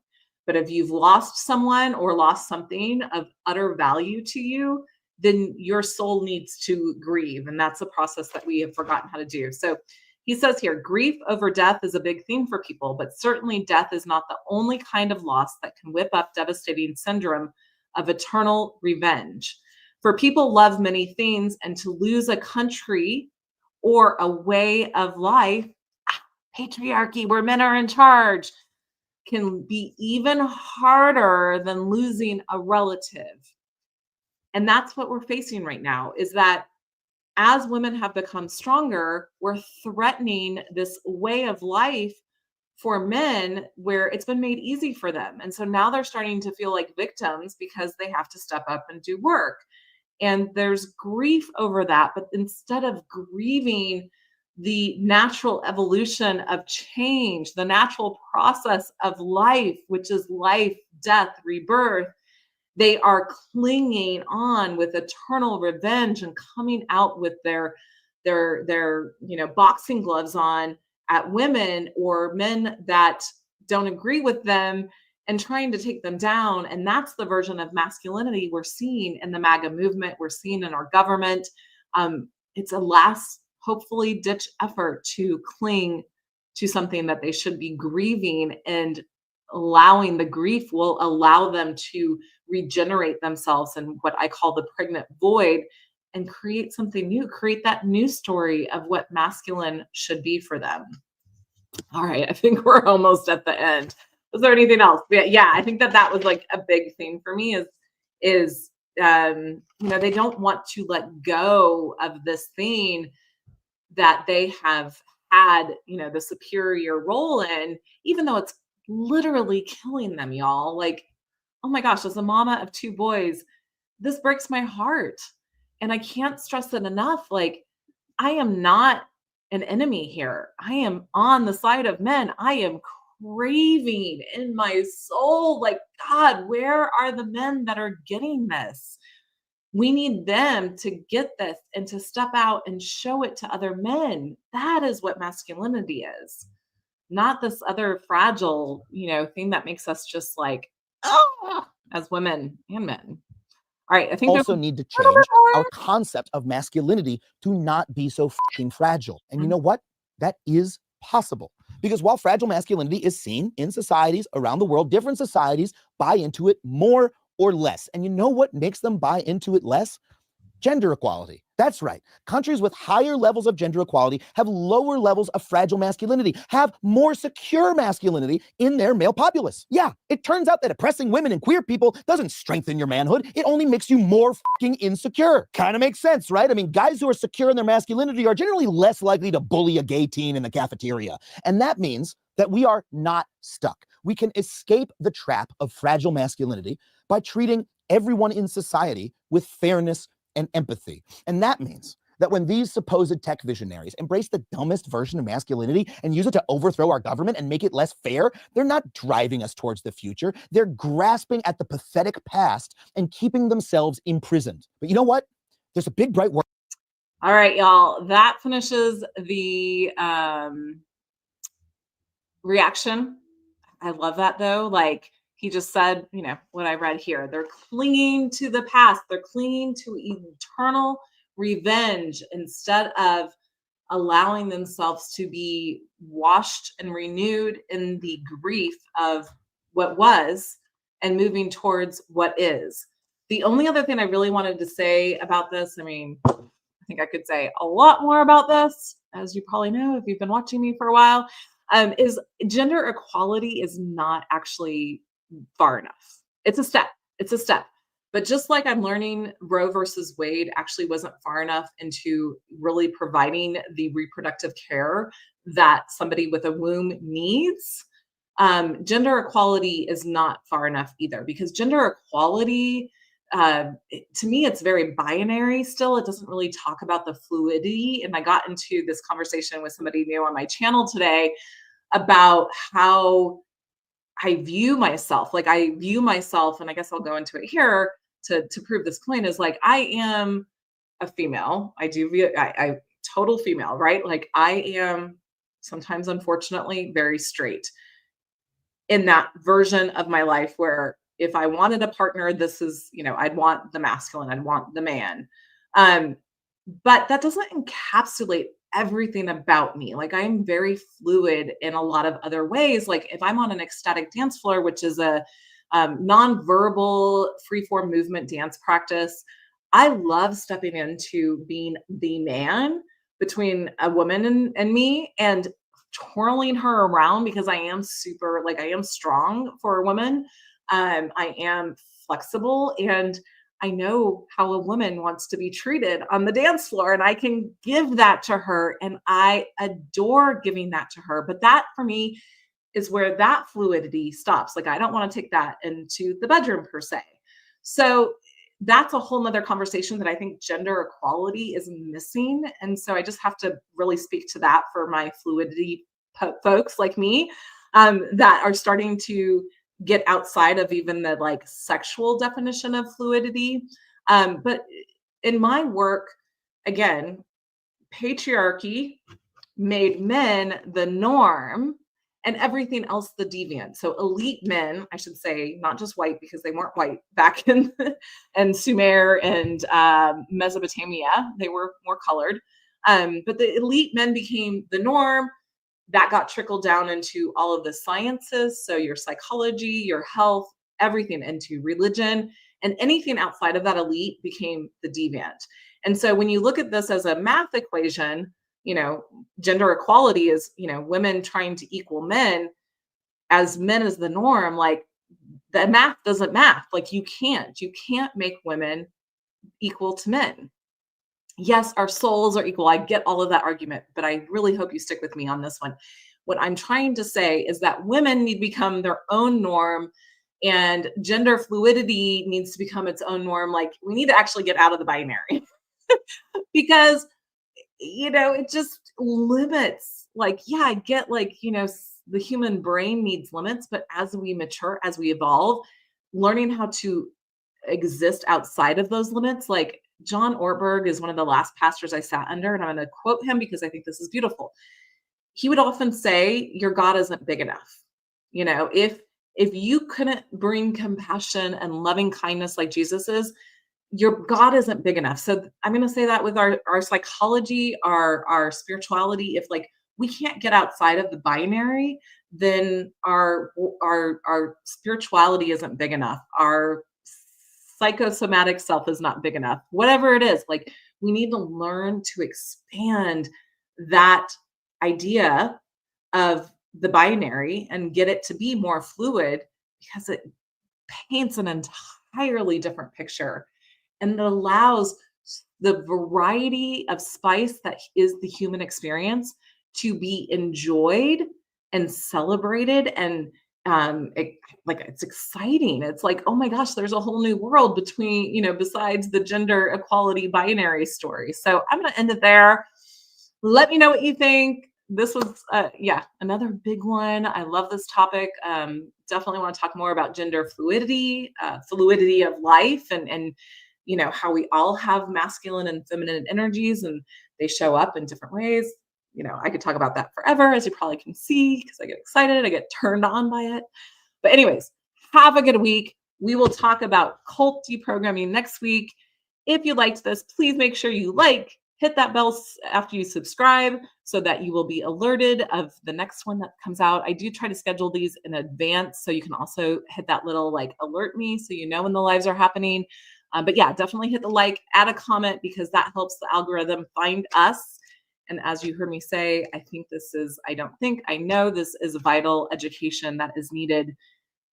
[SPEAKER 1] But if you've lost someone or lost something of utter value to you, then your soul needs to grieve. And that's a process that we have forgotten how to do. So he says here, grief over death is a big theme for people, but certainly death is not the only kind of loss that can whip up devastating syndrome of eternal revenge. For people love many things, and to lose a country or a way of life, patriarchy, where men are in charge, can be even harder than losing a relative. And that's what we're facing right now, is that as women have become stronger, we're threatening this way of life for men where it's been made easy for them. And so now they're starting to feel like victims because they have to step up and do work. And there's grief over that. But instead of grieving the natural evolution of change, the natural process of life, which is life, death, rebirth, they are clinging on with eternal revenge and coming out with their boxing gloves on at women or men that don't agree with them and trying to take them down. And that's the version of masculinity we're seeing in the MAGA movement. We're seeing in our government. It's a last, hopefully, ditch effort to cling to something that they should be grieving, and allowing the grief will allow them to regenerate themselves in what I call the pregnant void and create something new, create that new story of what masculine should be for them. All right, I think we're almost at the end. Was there anything else? Yeah, I think that was like a big thing for me is they don't want to let go of this thing that they have had, the superior role in, even though it's literally killing them, y'all. Like, oh my gosh, as a mama of 2 boys, this breaks my heart. And I can't stress it enough. Like, I am not an enemy here. I am on the side of men. I am craving in my soul, like, God, where are the men that are getting this? We need them to get this and to step out and show it to other men. That is what masculinity is. Not this other fragile, thing that makes us just like, as women and men. All right, I think
[SPEAKER 3] also need to change our concept of masculinity to not be so fucking fragile. And you know what? That is possible. Because while fragile masculinity is seen in societies around the world, different societies buy into it more or less. And you know what makes them buy into it less? Gender equality. That's right. Countries with higher levels of gender equality have lower levels of fragile masculinity, have more secure masculinity in their male populace. Yeah, it turns out that oppressing women and queer people doesn't strengthen your manhood. It only makes you more fucking insecure. Kind of makes sense, right? I mean, guys who are secure in their masculinity are generally less likely to bully a gay teen in the cafeteria. And that means that we are not stuck. We can escape the trap of fragile masculinity by treating everyone in society with fairness and empathy. And that means that when these supposed tech visionaries embrace the dumbest version of masculinity and use it to overthrow our government and make it less fair, they're not driving us towards the future. They're grasping at the pathetic past and keeping themselves imprisoned. But you know what? There's a big bright world.
[SPEAKER 1] All right, y'all. That finishes the reaction. I love that though. Like he just said, what I read here, they're clinging to the past. They're clinging to eternal revenge instead of allowing themselves to be washed and renewed in the grief of what was and moving towards what is. The only other thing I really wanted to say about this, I think I could say a lot more about this, as you probably know if you've been watching me for a while, is gender equality is not actually far enough. It's a step. It's a step. But just like I'm learning Roe versus Wade actually wasn't far enough into really providing the reproductive care that somebody with a womb needs, gender equality is not far enough either, because gender equality, to me, it's very binary still. It doesn't really talk about the fluidity. And I got into this conversation with somebody new on my channel today about how I view myself. Like I view myself, and I guess I'll go into it here to prove this point, is like I am a female. I total female, right? Like I am sometimes, unfortunately, very straight in that version of my life where if I wanted a partner, this is, I'd want the masculine, I'd want the man. But that doesn't encapsulate everything about me. Like I'm very fluid in a lot of other ways. Like if I'm on an ecstatic dance floor, which is a non-verbal freeform movement dance practice, I love stepping into being the man between a woman and me and twirling her around, because I am I am strong for a woman. I am flexible, and I know how a woman wants to be treated on the dance floor, and I can give that to her, and I adore giving that to her. But that for me is where that fluidity stops. Like I don't want to take that into the bedroom per se. So that's a whole nother conversation that I think gender equality is missing. And so I just have to really speak to that for my fluidity folks like me, that are starting to get outside of even the like sexual definition of fluidity. But in my work, again, patriarchy made men the norm and everything else the deviant. So elite men, I should say, not just white, because they weren't white back in Sumer and Mesopotamia. They were more colored. But the elite men became the norm. That got trickled down into all of the sciences. So your psychology, your health, everything, into religion, and anything outside of that elite became the deviant. And so when you look at this as a math equation, gender equality is, women trying to equal men as the norm. Like the math doesn't math. Like you can't make women equal to men. Yes, our souls are equal. I get all of that argument, but I really hope you stick with me on this one. What I'm trying to say is that women need to become their own norm, and gender fluidity needs to become its own norm. Like we need to actually get out of the binary because, it just limits. Like, yeah, I get the human brain needs limits, but as we mature, as we evolve, learning how to exist outside of those limits, like John Ortberg is one of the last pastors I sat under, and I'm going to quote him because I think this is beautiful. He would often say, your God isn't big enough. If you couldn't bring compassion and loving kindness like Jesus is, your God isn't big enough. So I'm going to say that with our psychology, our spirituality. If we can't get outside of the binary, then our spirituality isn't big enough. Our psychosomatic self is not big enough. Whatever it is, we need to learn to expand that idea of the binary and get it to be more fluid, because it paints an entirely different picture, and it allows the variety of spice that is the human experience to be enjoyed and celebrated. And it's exciting. It's like, oh my gosh, there's a whole new world between, besides the gender equality binary story. So I'm going to end it there. Let me know what you think. This was, another big one. I love this topic. Definitely want to talk more about gender fluidity, fluidity of life, and how we all have masculine and feminine energies, and they show up in different ways. you know, I could talk about that forever, as you probably can see, because I get excited, I get turned on by it. But anyways, have a good week. We will talk about cult deprogramming next week. If you liked this, please make sure you hit that bell after you subscribe so that you will be alerted of the next one that comes out. I do try to schedule these in advance, so you can also hit that little alert me so you know when the lives are happening. But yeah, definitely hit the add a comment, because that helps the algorithm find us. And as you heard me say, I know this is vital education that is needed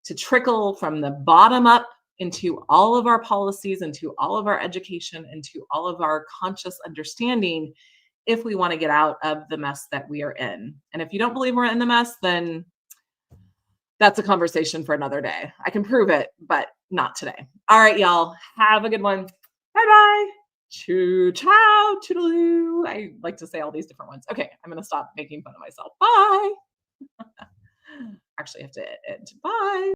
[SPEAKER 1] to trickle from the bottom up into all of our policies, into all of our education, into all of our conscious understanding, if we want to get out of the mess that we are in. And if you don't believe we're in the mess, then that's a conversation for another day. I can prove it, but not today. All right, y'all. Have a good one. Bye-bye. Choo chow, toodaloo. I like to say all these different ones. Okay, I'm going to stop making fun of myself. Bye. Actually, I have to end. Bye.